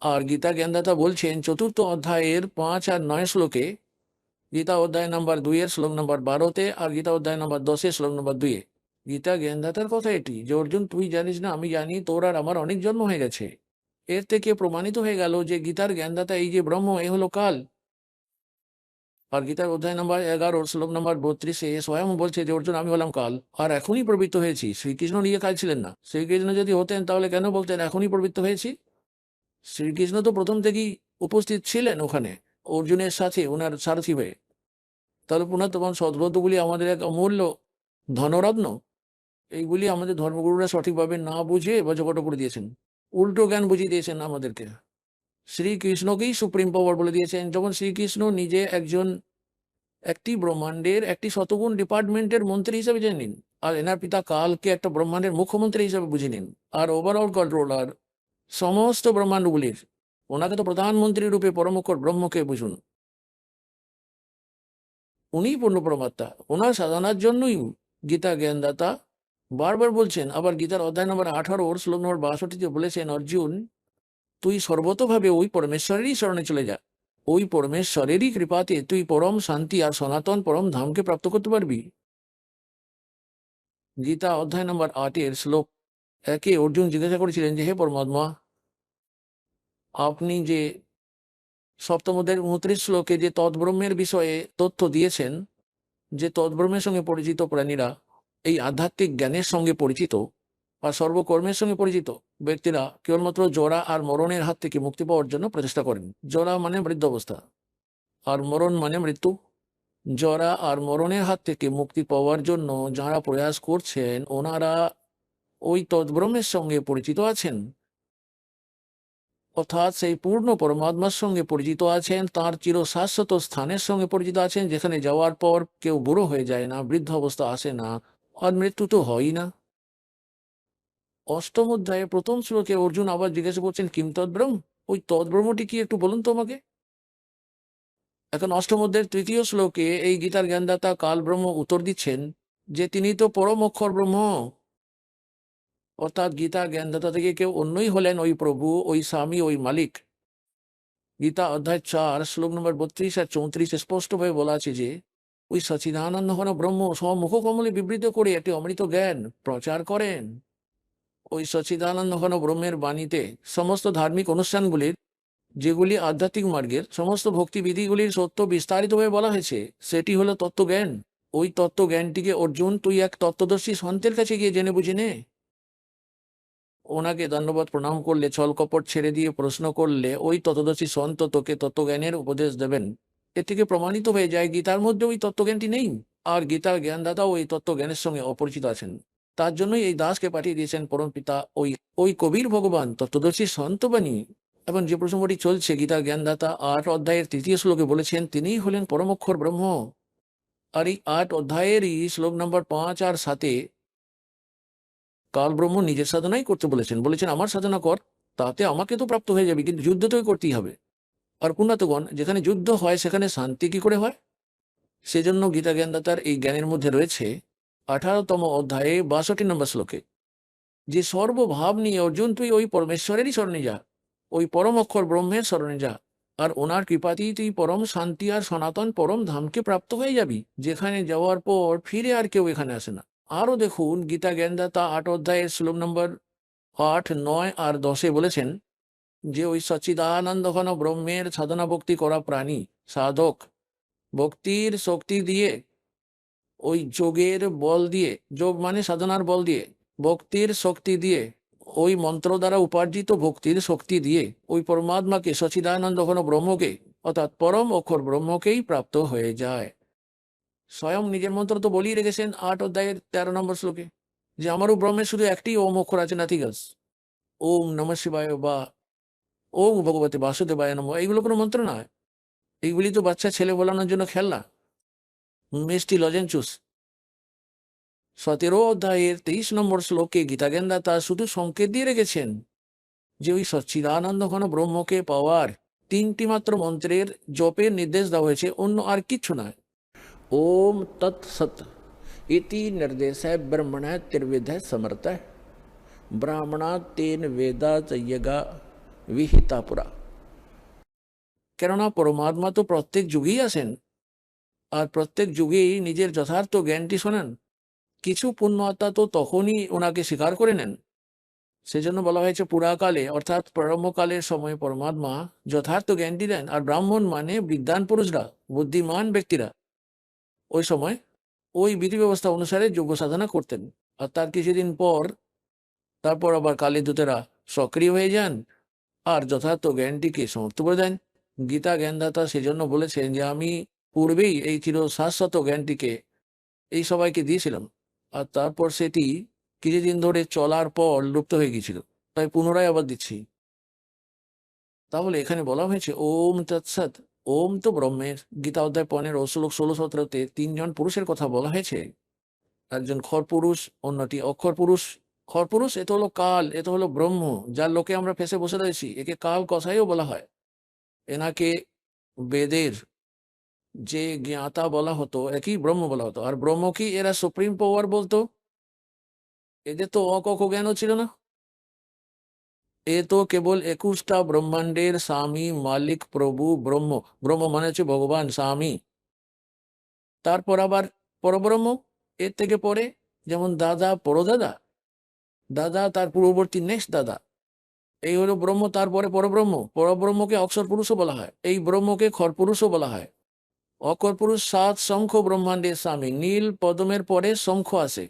আর গীতা জ্ঞানদাতা বলছেন 4th অধ্যায়ের 5 আর 9 শ্লোকে, গীতা অধ্যায় নম্বর 2 এর শ্লোক নম্বর 12-তে, আর গীতা অধ্যায় নম্বর 10 এর শ্লোক নম্বর 2-এ। গীতা জ্ঞানদাতার কথা এটি যে অর্জুন, তুই জানিস না আমি জানি, তোর আর আমার অনেক জন্ম হয়ে গেছে। এর থেকে প্রমাণিত হয়ে গেল যে গীতার জ্ঞানদাতা এই যে ব্রহ্ম, এ হলো কাল। আর গীতার অধ্যায় নম্বর 11 শ্লোক নম্বর 32-এ স্বয়ং বলছে যে অর্জুন, আমি হলাম কাল, আর এখনই প্রবৃত্ত হয়েছি। শ্রীকৃষ্ণ নিজে কাল ছিলেন না। শ্রীকৃষ্ণ যদি হতেন তাহলে কেন বলতেন এখনই প্রবৃত্ত হয়েছি? শ্রীকৃষ্ণ তো প্রথম থেকেই উপস্থিত ছিলেন ওখানে অর্জুনের সাথে, ওনার সারথি হয়ে। তাহলে পুনঃ তখন সদ্ব্রতগুলি আমাদের এক অমূল্য ধনরত্ন, এইগুলি আমাদের ধর্মগুরুরা সঠিকভাবে না বুঝে বজগট করে দিয়েছেন, উল্টো জ্ঞান বুঝিয়ে দিয়েছেন আমাদেরকে। শ্রীকৃষ্ণকেই সুপ্রিম পাওয়ার বলে দিয়েছেন, যখন শ্রীকৃষ্ণ নিজে একটি ব্রহ্মাণ্ডের একটি শতগুণ ডিপার্টমেন্টের মন্ত্রী হিসেবে জেনে নিন, আর এনার পিতা কালকে একটা ব্রহ্মাণ্ডের মুখ্যমন্ত্রী হিসেবে বুঝে নিন, আর ওভারঅল কন্ট্রোলার সমস্ত ব্রহ্মাণ্ডগুলির। ওনাকে তো প্রধানমন্ত্রী রূপে পরমক্ষর ব্রহ্মকে বুঝুন, উনিই পূর্ণ পরমাত্মা। ওনার সাধনার জন্যই গীতা জ্ঞানদাতা বারবার বলছেন। আবার গীতার অধ্যায় নম্বর 18 শ্লোক নম্বর 62-তে বলেছেন, অর্জুন তুই সর্বতভাবে ওই পরমেশ্বরেরই শরণে চলে যা, ওই পরমেশ্বরেরই কৃপাতে তুই পরম শান্তি আর সনাতন পরম ধামকে প্রাপ্ত করতে পারবি। গীতা অধ্যায় নম্বর 8 শ্লোক 1-এ অর্জুন জিজ্ঞাসা করেছিলেন যে হে পরমাত্মা, আপনি যে সপ্তম অধ্যায়ের 29 শ্লোকে যে তদ্ব্রহ্মের বিষয়ে তথ্য দিয়েছেন, যে তদ্ব্রহ্মের সঙ্গে পরিচিত প্রাণীরা এই আধ্যাত্মিক জ্ঞানের সঙ্গে পরিচিত আর সর্বকর্মের সঙ্গে পরিচিত ব্যক্তিরা কেবলমাত্র জরা আর মরণের হাত থেকে মুক্তি পাওয়ার জন্য প্রচেষ্টা করেন। জরা মানে বৃদ্ধ অবস্থা, আর মরণ মানে মৃত্যু। জরা আর মরণের হাত থেকে মুক্তি পাওয়ার জন্য যারা প্রয়াস করছেন, ওনারা ওই তদ্ব্রহ্মের সঙ্গে পরিচিত আছেন, অর্থাৎ সেই পূর্ণ পরমাত্মার সঙ্গে পরিচিত আছেন, তার চিরশাশ্বত স্থানের সঙ্গে পরিচিত আছেন, যেখানে যাওয়ার পর কেউ বুড়ো হয়ে যায় না, বৃদ্ধ অবস্থা আসে না, আর মৃত্যু তো হয়ই না। 8ম অধ্যায়ে 1ম শ্লোকে অর্জুন আবার জিজ্ঞাসা করছেন, কিম তদ্ব্রহ্ম, ওই তদ্ব্রহ্মটি কি একটু বলুন তো আমাকে। এখন 8ম অধ্যায়ের 3য় শ্লোকে এই গীতার জ্ঞানদাতা কাল ব্রহ্ম উত্তর দিচ্ছেন যে তিনি তো পরম অক্ষর ব্রহ্ম, অর্থাৎ গীতা জ্ঞানদাতা থেকে কেউ অন্যই হলেন ওই প্রভু, ওই স্বামী, ওই মালিক। গীতা অধ্যায় 4 শ্লোক নম্বর 32 আর 34 স্পষ্টভাবে বলা আছে যে ওই সচিদানন্দ ঘন ব্রহ্ম স্বমুখ কমলে বিবৃত করে একটি অমৃত জ্ঞান প্রচার করেন। ওই সচিদানন্দ ঘন ব্রহ্মের বাণীতে সমস্ত ধার্মিক অনুষ্ঠানগুলির, যেগুলি আধ্যাত্মিক মার্গের সমস্ত ভক্তিবিধিগুলির সত্য বিস্তারিতভাবে বলা হয়েছে, সেটি হলো তত্ত্বজ্ঞান। ওই তত্ত্বজ্ঞানটিকে অর্জুন তুই এক তত্ত্বদর্শী সন্তের কাছে গিয়ে জেনে বুঝে নে। ওনাকে ধন্যবাদ প্রণাম করলে, ছল কপট ছেড়ে দিয়ে প্রশ্ন করলে ওই তত্ত্বদর্শী সন্ত তোকে তত্ত্বজ্ঞানের উপদেশ দেবেন। এ থেকে প্রমাণিত হয়ে যায় গীতার মধ্যে ওই তত্ত্বজ্ঞানটি নেই, আর গীতার জ্ঞানদাতাও ওই তত্ত্বজ্ঞানের সঙ্গে অপরিচিত আছেন। তার জন্যই এই দাসকে পাঠিয়ে দিয়েছেন পরম পিতা, ওই কবির ভগবান তত্ত্বদর্শী সন্ত বাণী। এবং যে প্রসঙ্গটি চলছে, গীতার জ্ঞানদাতা 8 অধ্যায়ের 3য় শ্লোকে বলেছেন তিনিই হলেন পরমক্ষর ব্রহ্ম। আর এই 8 অধ্যায়েরই শ্লোক নম্বর 5 আর 7-এ কাল ব্রহ্ম নিজের সাধনাই করতে বলেছেন আমার সাধনা কর, তাতে আমাকে তো প্রাপ্ত হয়ে যাবে, কিন্তু যুদ্ধ তো করতেই হবে। আর পুণ্যাতগণ, যেখানে যুদ্ধ হয় সেখানে শান্তি কি করে হয়? সেজন্য গীতা জ্ঞানদাতার এই জ্ঞানের মধ্যে রয়েছে 18তম অধ্যায়ে 62 নম্বর শ্লোকে যে সর্বভাব নিয়ে অর্জুন তুই ওই পরমেশ্বরেরই শরণে যা, ওই পরম অক্ষর ব্রহ্মের শরণে যা, আর ওনার কৃপাতেই তুই পরম শান্তি আর সনাতন পরম ধামকে প্রাপ্ত হয়ে যাবি, যেখানে যাওয়ার পর ফিরে আর কেউ এখানে আসে না। আরো দেখুন, গীতা জ্ঞানদাতা 8 অধ্যায়ের শ্লোক নম্বর 8, 9 আর 10-এ বলেছেন যে ওই সচ্চিদানন্দ ঘন ব্রহ্মের সাধনা ভক্তি করা প্রাণী সাধক ভক্তির শক্তি দিয়ে, ওই যোগের বল দিয়ে, যোগ মানে সাধনার বল দিয়ে, ভক্তির শক্তি দিয়ে, ওই মন্ত্র দ্বারা উপার্জিত ভক্তির শক্তি দিয়ে ওই পরমাত্মাকে সচ্চিদানন্দ ঘন ব্রহ্মকে, অর্থাৎ পরম অক্ষর ব্রহ্মকেই প্রাপ্ত হয়ে যায়। স্বয়ং নিজের মন্ত্র তো বলিয়ে রেখেছেন 8 অধ্যায়ের 13 নম্বর শ্লোকে যে আমারও ব্রহ্মের শুধু একটি ওম অক্ষর আছে, নাথিং এলস। ওম নমঃ শিবায় বা ওম ভগবতে বাসুদেবায় নমঃ, এইগুলো কোনো মন্ত্র নয়। এইগুলি তো বাচ্চা ছেলে বলানোর জন্য খেলনা, মিষ্টি লজেন্সুস। 17 অধ্যায়ের 23 নম্বর শ্লোকে গীতা জ্ঞানদাতা শুধু সংকেত দিয়ে রেখেছেন যে ওই সচ্চিদানন্দ ঘন ব্রহ্মকে পাওয়ার 3টি মাত্র মন্ত্রের জপের নির্দেশ দেওয়া হয়েছে, অন্য আর কিচ্ছু নয়। ओम तत्सत इति निर्देश ब्रह्मण त्रिविध समर्थ ब्राह्मणा तेन वेदा यज्ञा विहिता पुरा। কেননা পরমাত্মা তো প্রত্যেক যুগেই আসেন, আর প্রত্যেক যুগেই নিজের যথার্থ জ্ঞানটি শোনেন। কিছু পুণ্য আত্মা তো তখনই ওনাকে স্বীকার করে নেন। সেজন্য বলা হয়েছে পুরাকালে অর্থাৎ প্রারম্ভকালের সময় পরমাত্মা যথার্থ জ্ঞানটি দেন, আর ব্রাহ্মণ মানে বিদ্বান পুরুষরা, বুদ্ধিমান ব্যক্তিরা ওই সময় ওই বিধি ব্যবস্থা অনুসারে যোগ্য সাধনা করতেন। আর তার কিছুদিন পর তারপর আবার কালী দূতেরা সক্রিয় হয়ে যান আর যথার্থ জ্ঞানটিকে সমর্থ করে দেন। গীতা জ্ঞানদাতা সেজন্য বলেছেন যে আমি পূর্বেই এই চির শাশ্বত জ্ঞানটিকে এই সবাইকে দিয়েছিলাম, আর তারপর সেটি কিছুদিন ধরে চলার পর লুপ্ত হয়ে গিয়েছিল, তাই পুনরায় আবার দিচ্ছি। তাহলে এখানে বলা হয়েছে ওম তৎসৎ। ওম তো ব্রহ্মের। গীতা অধ্যায় 15 শ্লোক 16-17-তে 3জন পুরুষের কথা বলা হয়েছে। একজন খর পুরুষ, অন্যটি অক্ষর পুরুষ। খর পুরুষ এ তো হলো কাল, এ তো হলো ব্রহ্ম, যার লোকে আমরা ফেসে বসে রয়েছি। একে কাল কসাইও বলা হয়। এনাকে বেদের যে জ্ঞাতা বলা হতো একই ব্রহ্ম বলা হতো। আর ব্রহ্ম কি এরা সুপ্রিম পাওয়ার বলতো। এদের তো অকক জ্ঞানও ছিল না। এ তো কেবল 21টা ব্রহ্মাণ্ডের স্বামী, মালিক, প্রভু, ব্রহ্ম। ব্রহ্ম মানে হচ্ছে ভগবান, স্বামী। তারপর আবার পরব্রহ্ম, এর থেকে পরে যেমন দাদা, পরদাদা, দাদা তার পূর্ববর্তী নেক্সট দাদা। এই হলো ব্রহ্ম, তারপরে পরব্রহ্ম। পরব্রহ্মকে অক্ষর পুরুষও বলা হয়, এই ব্রহ্মকে খর পুরুষও বলা হয়। অক্ষর পুরুষ 7 শঙ্খ ব্রহ্মাণ্ডের স্বামী। নীল পদ্মের পরে শঙ্খ আসে।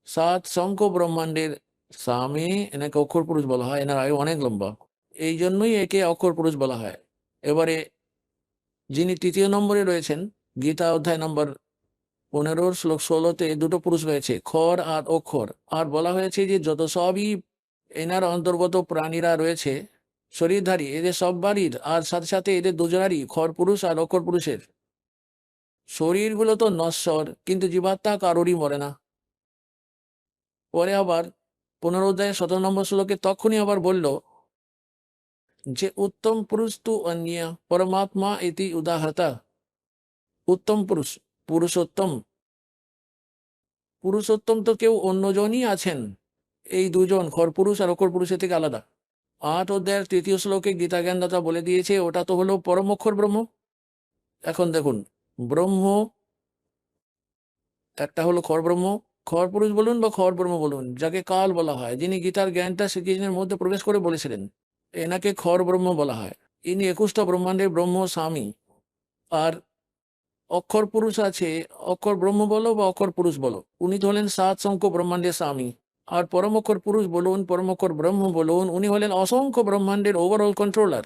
7 শঙ্খ ব্রহ্মাণ্ডের স্বামী, এনাকে অক্ষর পুরুষ বলা হয়। এনার আয়ু অনেক লম্বা, এই জন্যই একে অক্ষর পুরুষ বলা হয়। এবারে যিনি 3য় নম্বরে রয়েছেন, গীতা অধ্যায় নম্বর 15 শ্লোক 16-তে 2টো পুরুষ রয়েছে, খর আর অক্ষর। আর বলা হয়েছে যে যত সবই এনার অন্তর্গত প্রাণীরা রয়েছে শরীরধারী, এদের সব বাড়ির, আর সাথে সাথে এদের দুজনারই, খর পুরুষ আর অক্ষর পুরুষের শরীরগুলো তো নশ্বর, কিন্তু জীবাত্মা কারোরই মরে না। পরে আবার 15 অধ্যায় 17 নম্বর শ্লোকে তখনই আবার বলল যে উত্তম পুরুষ তু অন্য পরমাত্মা ইতি উদাহরতা। উত্তম পুরুষ, পুরুষোত্তম, পুরুষোত্তম তো কেউ অন্যজনই আছেন। এই দুজন খর পুরুষ আর অক্ষর পুরুষের থেকে আলাদা। 8 অধ্যায়ের 3য় শ্লোকে গীতা জ্ঞানদাতা বলে দিয়েছে ওটা তো হলো পরম অক্ষর ব্রহ্ম। এখন দেখুন, ব্রহ্ম একটা হলো খর ব্রহ্ম, খর পুরুষ বলুন বা খর ব্রহ্ম বলুন, যাকে কাল বলা হয়, যিনি গীতার জ্ঞানটা শ্রীকৃষ্ণের মধ্যে প্রবেশ করে বলেছিলেন, এনাকে খর ব্রহ্ম বলা হয়। ইনি 21টা ব্রহ্মাণ্ডের ব্রহ্ম স্বামী। আর অক্ষর পুরুষ আছে, অক্ষর ব্রহ্ম বলো বা অক্ষর পুরুষ বলো, উনি তো হলেন 7 শঙ্খ ব্রহ্মাণ্ডের স্বামী। আর পরম অক্ষর পুরুষ বলুন, পরম অক্ষর ব্রহ্ম বলুন, উনি হলেন অসংখ্য ব্রহ্মাণ্ডের ওভারঅল কন্ট্রোলার।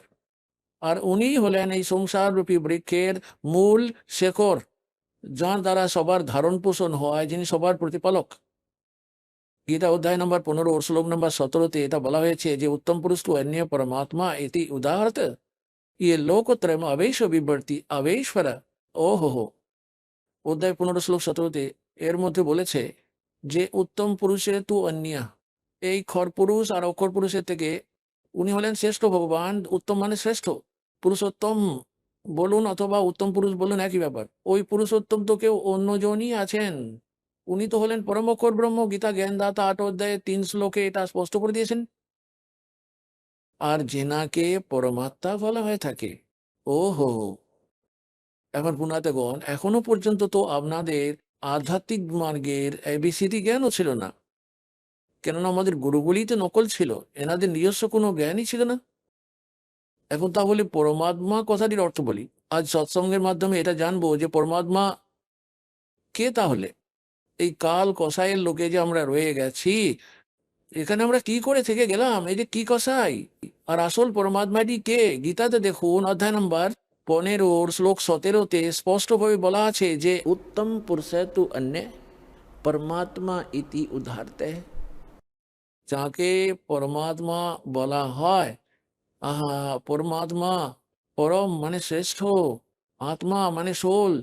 আর উনি হলেন এই সংসার রূপী বৃক্ষের মূল শেকড়, যার দ্বারা সবার ধারণ পোষণ হয়, যিনি সবার প্রতিপালক। গীতা অধ্যায় নম্বর 15 শ্লোক নম্বর 17-তে এটা বলা হয়েছে যে উত্তম পুরুষ তো অন্য পরমাত্মা ইতি উদাহরত ইয়ে লোকত্রয়ম আবেশ বিবর্তি আবেশ্বর। ও হো, অধ্যায় 15 শ্লোক 17-তে এর মধ্যে বলেছে যে উত্তম পুরুষের তু অন্য, এই খর পুরুষ আর অক্ষর পুরুষের থেকে উনি হলেন শ্রেষ্ঠ ভগবান। উত্তম মানে শ্রেষ্ঠ, পুরুষোত্তম বলুন অথবা উত্তম পুরুষ বলুন, একই ব্যাপার। ওই পুরুষোত্তম তো কেউ অন্যজনই আছেন, উনি তো হলেন পরম অক্ষর ব্রহ্ম। গীতা জ্ঞানদাতা 8 অধ্যায়ে 3 শ্লোকে এটা স্পষ্ট করে দিয়েছেন। আর যেনাকে পরমাত্মা বলা হয়ে থাকে। ও হো, এখন পুনাতেগণ, এখনো পর্যন্ত তো আপনাদের আধ্যাত্মিক মার্গের এবিসিডি জ্ঞানও ছিল না, কেননা আমাদের গুরুগুলি তো নকল ছিল, এনাদের নিজস্ব কোনো জ্ঞানই ছিল না। এখন তাহলে পরমাত্মা কথাটির অর্থ বলি। আজ সৎসঙ্গের মাধ্যমে এটা জানবো যে পরমাত্মা কে। তাহলে এই কাল কসাইয়ের লোকে যে আমরা রয়ে গেছি, এখানে আমরা কি করে থেকে গেলাম, এই যে কি কসাই, আর আসল পরমাত্মাটি কে? গীতাতে দেখুন অধ্যায় নম্বর 15 শ্লোক 17-তে স্পষ্টভাবে বলা আছে যে उत्तम पुरुष तु अन्य परमात्मा इति उदाहरते। যাকে পরমাত্মা বলা হয়, আহা, পরমাত্মা, পরম মানে শ্রেষ্ঠ, আত্মা মানে সোল,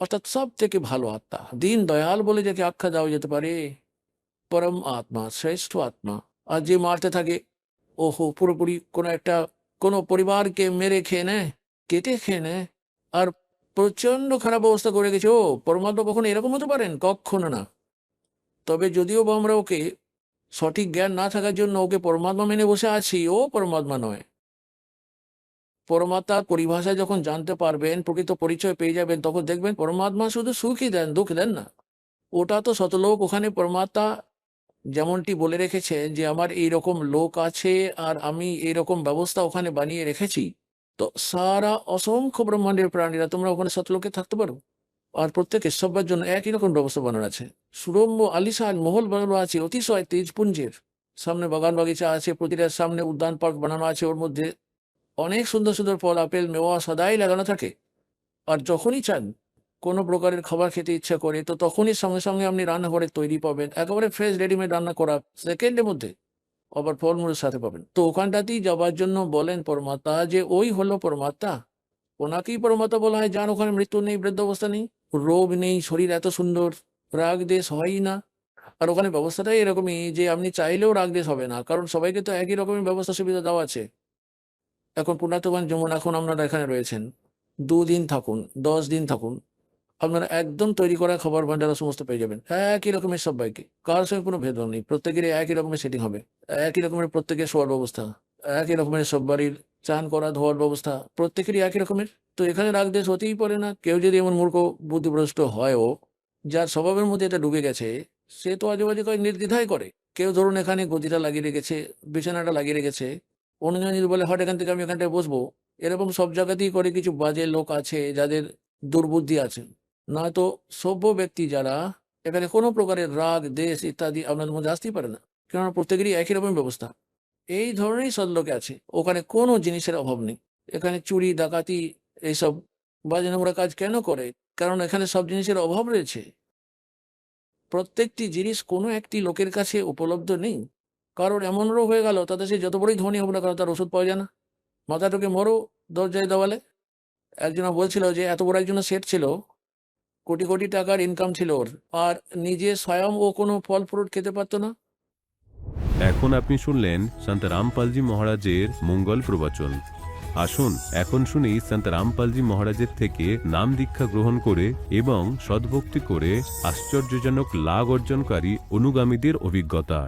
অর্থাৎ সব থেকে ভালো আত্মা, দীন দয়াল বলে যাকে আখ্যা দেওয়া যেতে পারে, পরম আত্মা, শ্রেষ্ঠ আত্মা। আর যে মারতে থাকে, ওহো, পুরোপুরি কোনো পরিবারকে মেরে খেয়ে নেয়, কেটে খেয়ে নেয়, আর প্রচন্ড খারাপ অবস্থা করে গেছে, ও পরমাত্মা কখনো এরকম হতে পারেন? কখনো না। তবে যদিও বা আমরা ওকে সঠিক জ্ঞান না থাকার জন্য ওকে পরমাত্মা মেনে বসে আছি, ও পরমাত্মা নয়। পরমাত্মার পরিভাষা যখন জানতে পারবেন, প্রকৃত পরিচয় পেয়ে যাবেন, তখন দেখবেন পরমাত্মা শুধু সুখই দেন, দুঃখ দেন না। ওটা তো শতলোক, ওখানে পরমাত্মা যেমনটি বলে রেখেছে যে আমার এইরকম লোক আছে আর আমি এইরকম ব্যবস্থা ওখানে বানিয়ে রেখেছি, তো সারা অসংখ্য ব্রহ্মাণ্ডের প্রাণীরা তোমরা ওখানে শতলোকে থাকতে পারো। আর প্রত্যেকে সবার জন্য একই রকম ব্যবস্থা বানানো আছে। সুরম্য আলিশান মহল বানানো আছে, অতিশয় তেজপুঞ্জের। সামনে বাগান বাগিচা আছে, প্রতিটার সামনে উদ্যান পার্ক বানানো আছে, ওর মধ্যে অনেক সুন্দর সুন্দর ফল, আপেল, মেওয়া সদাই লাগানো থাকে। আর যখনই চান কোনো প্রকারের খাবার খেতে ইচ্ছা করে, তো তখনই সঙ্গে সঙ্গে আপনি রান্নাঘরে তৈরি পাবেন, একেবারে ফ্রেশ রেডিমেড রান্না করা, সেকেন্ডের মধ্যে। আবার ফলমূলের সাথে পাবেন। তো ওখানটাতেই যাবার জন্য বলেন পরমাত্মা যে ওই হলো পরমাত্মা। ওনাকেই পরমাত্মা বলা হয়, যার ওখানে মৃত্যু নেই, বৃদ্ধ অবস্থা নেই, রোগ নেই, শরীর এত সুন্দর, রাগ দেশ হয়ই না। আর ওখানে ব্যবস্থাটাই এরকমই যে আপনি চাইলেও রাগ দেশ হবে না, কারণ সবাইকে তো একই রকমের ব্যবস্থা সুবিধা দেওয়া আছে। এখন পুণ্যার্থবান যেমন এখন আপনারা এখানে রয়েছেন, 2 দিন থাকুন, 10 দিন থাকুন, আপনারা একদম তৈরি করা খাবার ভান্ডার সমস্ত পেয়ে যাবেন, একই রকমের সবাইকে, কারোর সঙ্গে কোনো ভেদভাব নেই, প্রত্যেকেরই একই রকমের সেটিং হবে, একই রকমের প্রত্যেকের শোয়ার ব্যবস্থা, একই রকমের সব বাড়ির চান করা ধোয়ার ব্যবস্থা, প্রত্যেকেরই একই রকমের। তো এখানে রাগ দেশ হতেই পারে না। কেউ যদি এমন মূর্খ বুদ্ধিভ্রষ্ট হয়ও, যার স্বভাবের মধ্যে এটা ঢুকে গেছে, সে তো আজেবাজে কয়েক নির্দ্বিধায় করে। কেউ ধরুন এখানে গদিটা লাগিয়ে রেখেছে, বিছানাটা লাগিয়ে রেখেছে, অন্যজন যদি বলে হট এখান থেকে আমি এখানটায় বসবো, এরকম সব জায়গাতেই করে। কিছু বাজে লোক আছে যাদের দুর্বুদ্ধি আছে, নয়তো সভ্য ব্যক্তি যারা, এখানে কোনো প্রকারের রাগ দেশ ইত্যাদি আপনাদের মধ্যে আসতেই পারে না, কেননা প্রত্যেকেরই একই রকম ব্যবস্থা। এই ধরনেরই সদলোকে আছে, ওখানে কোনো জিনিসের অভাব নেই। এখানে চুরি ডাকাতি এইসব বাজে নোংরা কাজ কেন করে? কারণ এখানে সব জিনিসের অভাব রয়েছে। প্রত্যেকটি জিনিস কোনো একটি লোকের কাছে উপলব্ধ নেই। কারোর এমন রোগ হয়ে গেল, তাতে সে যত বড়ই ধনী হোক না কেন, তার ওষুধ পাওয়া যায় না। মাথাটাকে মরো দরজায় দেওয়ালে। একজন বলছিল যে এত বড় একজন সেট ছিল, কোটি কোটি টাকার ইনকাম ছিল ওর, আর নিজে স্বয়ং ও কোনো ফল ফ্রুট খেতে পারতো না। এখন আপনি শুনলেন সন্ত রামপালজি মহারাজের মঙ্গল প্রবচন। আসুন এখন শুনি সন্ত রামপালজি মহারাজের থেকে নাম দীক্ষা গ্রহণ করে এবং সদ্ভক্তি করে আশ্চর্যজনক লাভ অর্জনকারী অনুগামীদের অভিজ্ঞতা।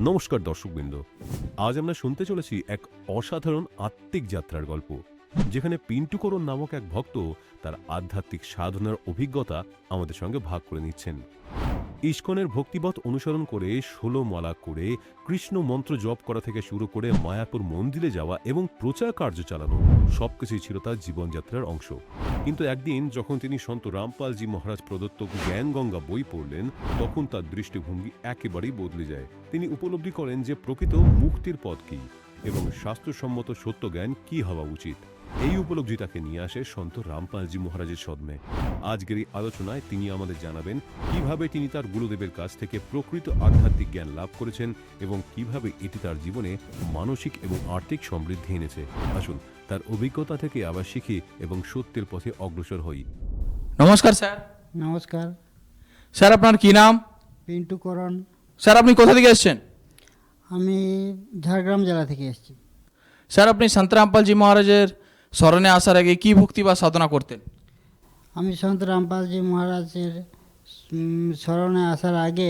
নমস্কার দর্শকবৃন্দ, আজ আমরা শুনতে চলেছি এক অসাধারণ আত্মিক যাত্রার গল্প, যেখানে পিন্টুকরণ নামক এক ভক্ত তার আধ্যাত্মিক সাধনার অভিজ্ঞতা আমাদের সঙ্গে ভাগ করে নিচ্ছেন। ইস্কনের ভক্তিপথ অনুসরণ করে 16 মালা করে কৃষ্ণ মন্ত্র জপ করা থেকে শুরু করে মায়াপুর মন্দিরে যাওয়া এবং প্রচার কার্য চালানো সবকিছুই ছিল তার জীবনযাত্রার অংশ। কিন্তু একদিন যখন তিনি সন্ত রামপালজি মহারাজ প্রদত্ত জ্ঞান গঙ্গা বই পড়লেন, তখন তার দৃষ্টিভঙ্গি একেবারেই বদলে যায়। তিনি উপলব্ধি করেন যে প্রকৃত মুক্তির পথ কি এবং শাস্ত্রসম্মত সত্য জ্ঞান কি হওয়া উচিত। এই উপলব্ধি তাকে নিয়ে আসে সন্ত রামপালজি মহারাজের সদমে। আজকের এই আলোচনায় তিনি আমাদের জানাবেন কিভাবে তিনি তার গুরুদেবের কাছ থেকে প্রকৃত আধ্যাত্মিক জ্ঞান লাভ করেছেন এবং কিভাবে এটি তার জীবনে মানসিক এবং আর্থিক সমৃদ্ধি এনেছে। আসুন তার অভিজ্ঞতা থেকে আবার শিখি এবং সত্যের পথে অগ্রসর হই। নমস্কার স্যার। নমস্কার। স্যার আপনার কি নাম? পিন্টু করণ। স্যার আপনি কোথা থেকে এসেছেন? আমি ঝাড়গ্রাম জেলা থেকে এসেছি। স্যার আপনি সন্ত রামপালজি মহারাজের স্মরণে আসার আগে কি ভক্তি বা সাধনা করতেন? আমি সন্ত রামপালজি মহারাজের স্মরণে আসার আগে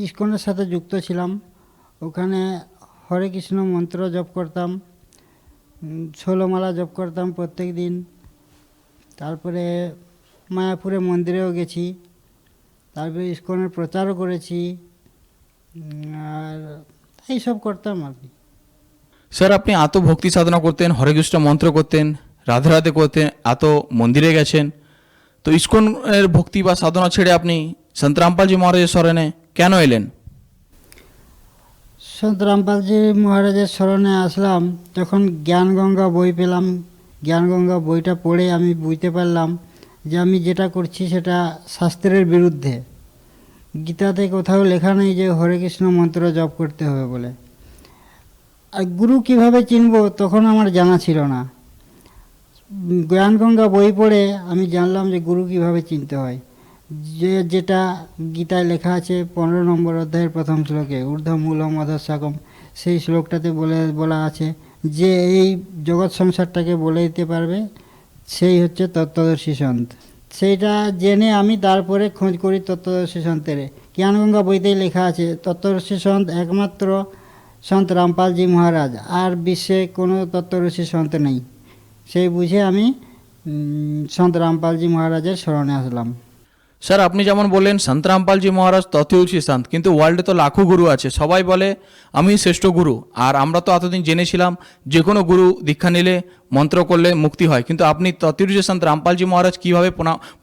ইস্কনের সাথে যুক্ত ছিলাম। ওখানে হরে কৃষ্ণ মন্ত্র জপ করতাম, 16 মালা জপ করতাম প্রত্যেক দিন। তারপরে মায়াপুরে মন্দিরেও গেছি, তারপরে ইস্কনের প্রচারও করেছি, আর এইসব করতাম আর কি। স্যার আপনি এত ভক্তি সাধনা করতেন, হরে কৃষ্ণ মন্ত্র করতেন, রাধে রাধে করতেন, এত মন্দিরে গেছেন, তো ইস্কনের ভক্তি বা সাধনা ছেড়ে আপনি সন্ত রামপালজি মহারাজের স্মরণে কেন এলেন? সন্ত রামপালজি মহারাজের স্মরণে আসলাম যখন জ্ঞান গঙ্গা বই পেলাম। জ্ঞান গঙ্গা বইটা পড়ে আমি বুঝতে পারলাম যে আমি যেটা করছি সেটা শাস্ত্রের বিরুদ্ধে। গীতাতে কোথাও লেখা নেই যে হরে কৃষ্ণ মন্ত্র জপ করতে হবে বলে। আর গুরু কিভাবে চিনব তখন আমার জানা ছিল না। জ্ঞানগঙ্গা বই পড়ে আমি জানলাম যে গুরু কীভাবে চিনতে হয়, যেটা গীতায় লেখা আছে 15 নম্বর অধ্যায়ের প্রথম শ্লোকে, ঊর্ধ্বমূলম অধঃশাখম। সেই শ্লোকটাতে বলা আছে যে এই জগৎ সংসারটাকে বলে দিতে পারবে সেই হচ্ছে তত্ত্বদর্শী সন্ত। সেইটা জেনে আমি তারপরে খোঁজ করি তত্ত্বদর্শী সন্তের। জ্ঞানগঙ্গা বইতেই লেখা আছে তত্ত্বদর্শী সন্ত একমাত্র সন্ত রামপালজি মহারাজ, আর বিশ্বে কোনো তত্ত্বদর্শী সন্ত নেই। সেই বুঝে আমি সন্ত রামপালজি মহারাজের শরণে আসলাম। স্যার আপনি যেমন বললেন সন্ত রামপালজি মহারাজ তত্ত্বদর্শী সন্ত, কিন্তু ওয়ার্ল্ডে তো লাখো গুরু আছে, সবাই বলে আমি শ্রেষ্ঠ গুরু। আর আমরা তো এতদিন জেনেছিলাম যে কোনো গুরু দীক্ষা নিলে মন্ত্র করলে মুক্তি হয়, কিন্তু আপনি তত্ত্বদর্শী সন্ত রামপালজি মহারাজ কীভাবে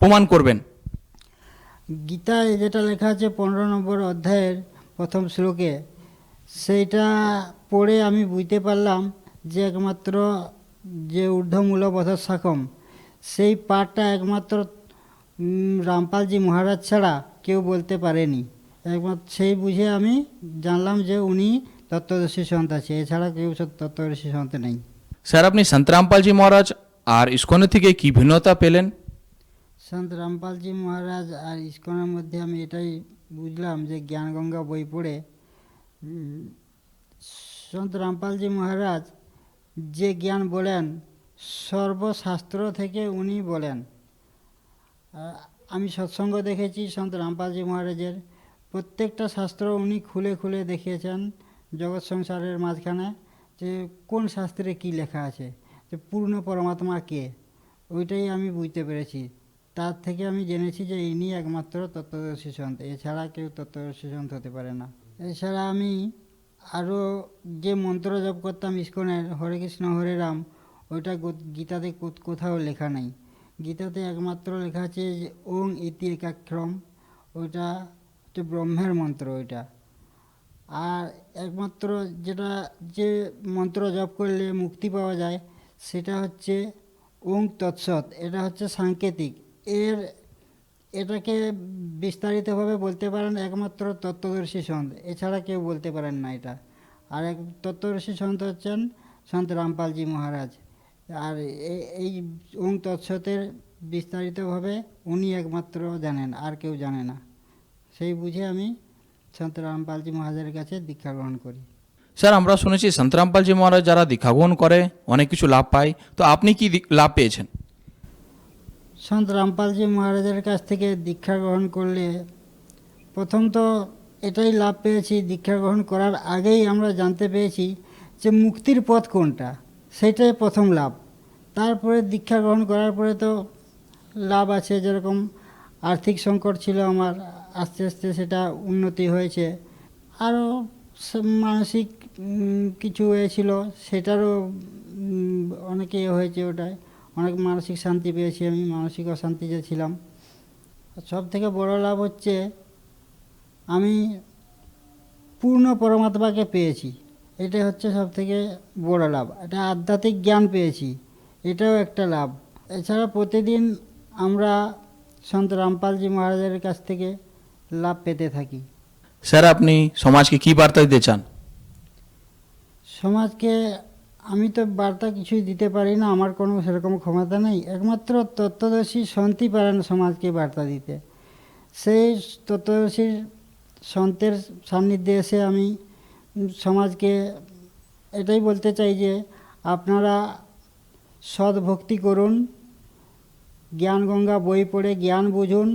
প্রমাণ করবেন? গীতায় যেটা লেখা আছে 15 নম্বর অধ্যায়ের প্রথম শ্লোকে, সেইটা পড়ে আমি বুঝতে পারলাম যে একমাত্র যে ঊর্ধ্বমূল অধঃশাখম, সেই পাঠটা একমাত্র রামপালজি মহারাজ ছাড়া কেউ বলতে পারেনি। একমাত্র সেই বুঝে আমি জানলাম যে উনি তত্ত্বদর্শী সন্ত আছে, এছাড়া কেউ তত্ত্বদর্শী সন্ত নেই। স্যার আপনি সন্ত রামপালজি মহারাজ আর ইস্কনের থেকে কি ভিন্নতা পেলেন? সন্ত রামপালজি মহারাজ আর ইস্কনের মধ্যে আমি এটাই বুঝলাম যে জ্ঞানগঙ্গা বই পড়ে সন্ত রামপালজি মহারাজ যে জ্ঞান বলেন সর্বশাস্ত্র থেকে উনি বলেন। আমি সৎসঙ্গ দেখেছি সন্ত রামপালজি মহারাজের, প্রত্যেকটা শাস্ত্র উনি খুলে খুলে দেখিয়েছেন জগৎ সংসারের মাঝখানে, যে কোন শাস্ত্রে কি লেখা আছে, যে পূর্ণ পরমাত্মা কে, ওইটাই আমি বুঝতে পেরেছি। তার থেকে আমি জেনেছি যে ইনি একমাত্র তত্ত্বদর্শী সন্ত, এছাড়া কেউ তত্ত্বদর্শী সন্ত হতে পারে না। এছাড়া আমি আরও যে মন্ত্র জপ করতাম ইস্কনের, হরে কৃষ্ণ হরে রাম, ওইটা গীতাতে কোথাও লেখা নেই। গীতাতে একমাত্র লেখা আছে যে ওং ইতি একাক্ষরম, ওইটা হচ্ছে ব্রহ্মের মন্ত্র ওইটা। আর একমাত্র যে মন্ত্র জপ করলে মুক্তি পাওয়া যায় সেটা হচ্ছে ওং তৎসৎ, এটা হচ্ছে সাংকেতিক। এটাকে বিস্তারিতভাবে বলতে পারেন একমাত্র তত্ত্বদর্শী সন্ত, এছাড়া কেউ বলতে পারেন না এটা। আর এক তত্ত্বদর্শী সন্ত হচ্ছেন সন্ত রামপালজি মহারাজ। আর এই ওং তৎসতের বিস্তারিতভাবে উনি একমাত্র জানেন, আর কেউ জানে না। সেই বুঝে আমি সন্ত রামপালজি মহারাজের কাছে দীক্ষা গ্রহণ করি। স্যার আমরা শুনেছি সন্ত রামপালজি মহারাজ যারা দীক্ষা গ্রহণ করে অনেক কিছু লাভ পায়, তো আপনি কি লাভ পেয়েছেন? সন্ত রামপালজি মহারাজের কাছ থেকে দীক্ষা গ্রহণ করলে প্রথম তো এটাই লাভ পেয়েছি, দীক্ষা গ্রহণ করার আগেই আমরা জানতে পেরেছি যে মুক্তির পথ কোনটা, সেটাই প্রথম লাভ। তারপরে দীক্ষা গ্রহণ করার পরে তো লাভ আছে, যেরকম আর্থিক সংকট ছিল আমার, আস্তে আস্তে সেটা উন্নতি হয়েছে। আরও মানসিক কিছু হয়েছিল, সেটারও অনেকে হয়েছে, ওটায় অনেক মানসিক শান্তি পেয়েছি আমি, মানসিক অশান্তিতে ছিলাম। সব থেকে বড় লাভ হচ্ছে আমি পূর্ণ পরমাত্মাকে পেয়েছি, এটা হচ্ছে সব থেকে বড় লাভ। এটা আধ্যাত্মিক জ্ঞান পেয়েছি, এটাও একটা লাভ। এছাড়া প্রতিদিন আমরা সন্ত রামপালজি মহারাজের কাছ থেকে লাভ পেতে থাকি। স্যার আপনি সমাজকে কি বার্তা দিতে চান? সমাজকে আমি তো বার্তা কিছুই দিতে পারি না, আমার কোনো সেরকম ক্ষমতা নেই। একমাত্র তত্ত্বদর্শী সন্তই পারেন সমাজকে বার্তা দিতে। সেই তত্ত্বদর্শী সন্তের সান্নিধ্যে এসে আমি সমাজকে এটাই বলতে চাই যে আপনারা সৎ ভক্তি করুন, জ্ঞানগঙ্গা বই পড়ে জ্ঞান বুঝুন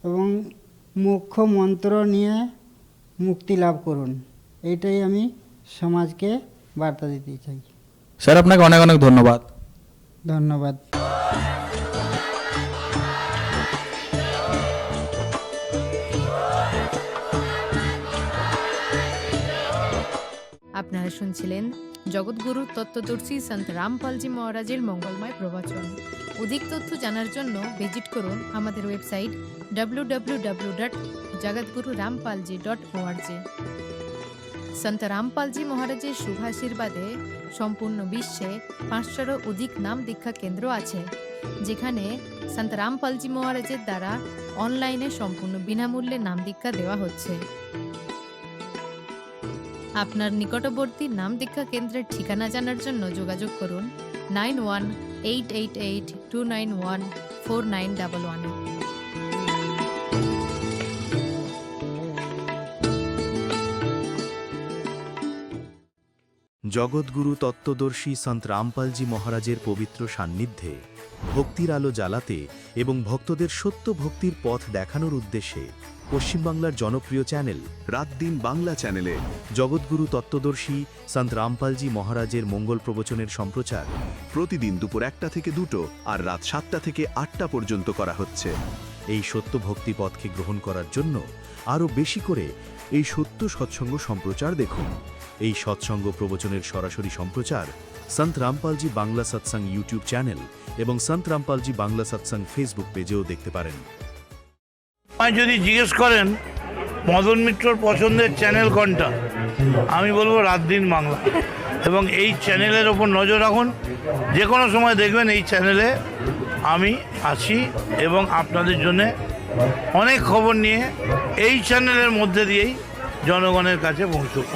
এবং মুখ্য মন্ত্র নিয়ে মুক্তি লাভ করুন। এইটাই আমি সমাজকে বার্তা দিতে চাই। স্যার আপনাকে অনেক অনেক ধন্যবাদ। ধন্যবাদ। আপনারা শুনছিলেন জগৎগুরু তত্ত্বদর্শী সন্ত রামপালজি মহারাজের মঙ্গলময় প্রবচন। অধিক তথ্য জানার জন্য ভিজিট করুন আমাদের ওয়েবসাইট www.jagatgururampalji.org। সন্ত রামপালজি মহারাজের শুভাশীর্বাদে সম্পূর্ণ বিশ্বে 500-এরও অধিক নাম দীক্ষা কেন্দ্র আছে, যেখানে সন্ত রামপালজি মহারাজের দ্বারা অনলাইনে সম্পূর্ণ বিনামূল্যে নাম দীক্ষা দেওয়া হচ্ছে। আপনার নিকটবর্তী নাম দীক্ষা কেন্দ্রের ঠিকানা জানার জন্য যোগাযোগ করুন 91 888-291-4911 এ। জগৎগুরু তত্ত্বদর্শী সন্ত রামপালজি মহারাজের পবিত্র সান্নিধ্যে ভক্তির আলো জ্বালাতে এবং ভক্তদের সত্য ভক্তির পথ দেখানোর উদ্দেশ্যে পশ্চিমবাংলার জনপ্রিয় চ্যানেল রাত দিন বাংলা চ্যানেলে জগৎগুরু তত্ত্বদর্শী সন্ত রামপালজি মহারাজের মঙ্গল প্রবচনের সম্প্রচার প্রতিদিন দুপুর 1টা থেকে 2টো আর রাত 7টা থেকে 8টা পর্যন্ত করা হচ্ছে। এই সত্য ভক্তি পথকে গ্রহণ করার জন্য আরও বেশি করে এই সত্য সৎসঙ্গ সম্প্রচার দেখুন। এই সৎসঙ্গ প্রবচনের সরাসরি সম্প্রচার সন্ত রামপালজি বাংলা সৎসঙ্গ ইউটিউব চ্যানেল এবং সন্ত রামপালজি বাংলা সৎসঙ্গ ফেসবুক পেজেও দেখতে পারেন। যদি জিজ্ঞেস করেন মদন মিত্রর পছন্দের চ্যানেল কোনটা, আমি বলবো রাত দিন বাংলা। এবং এই চ্যানেলের ওপর নজর রাখুন, যে কোনো সময় দেখবেন এই চ্যানেলে আমি আছি এবং আপনাদের জন্যে অনেক খবর নিয়ে এই চ্যানেলের মধ্যে দিয়েই জনগণের কাছে পৌঁছব।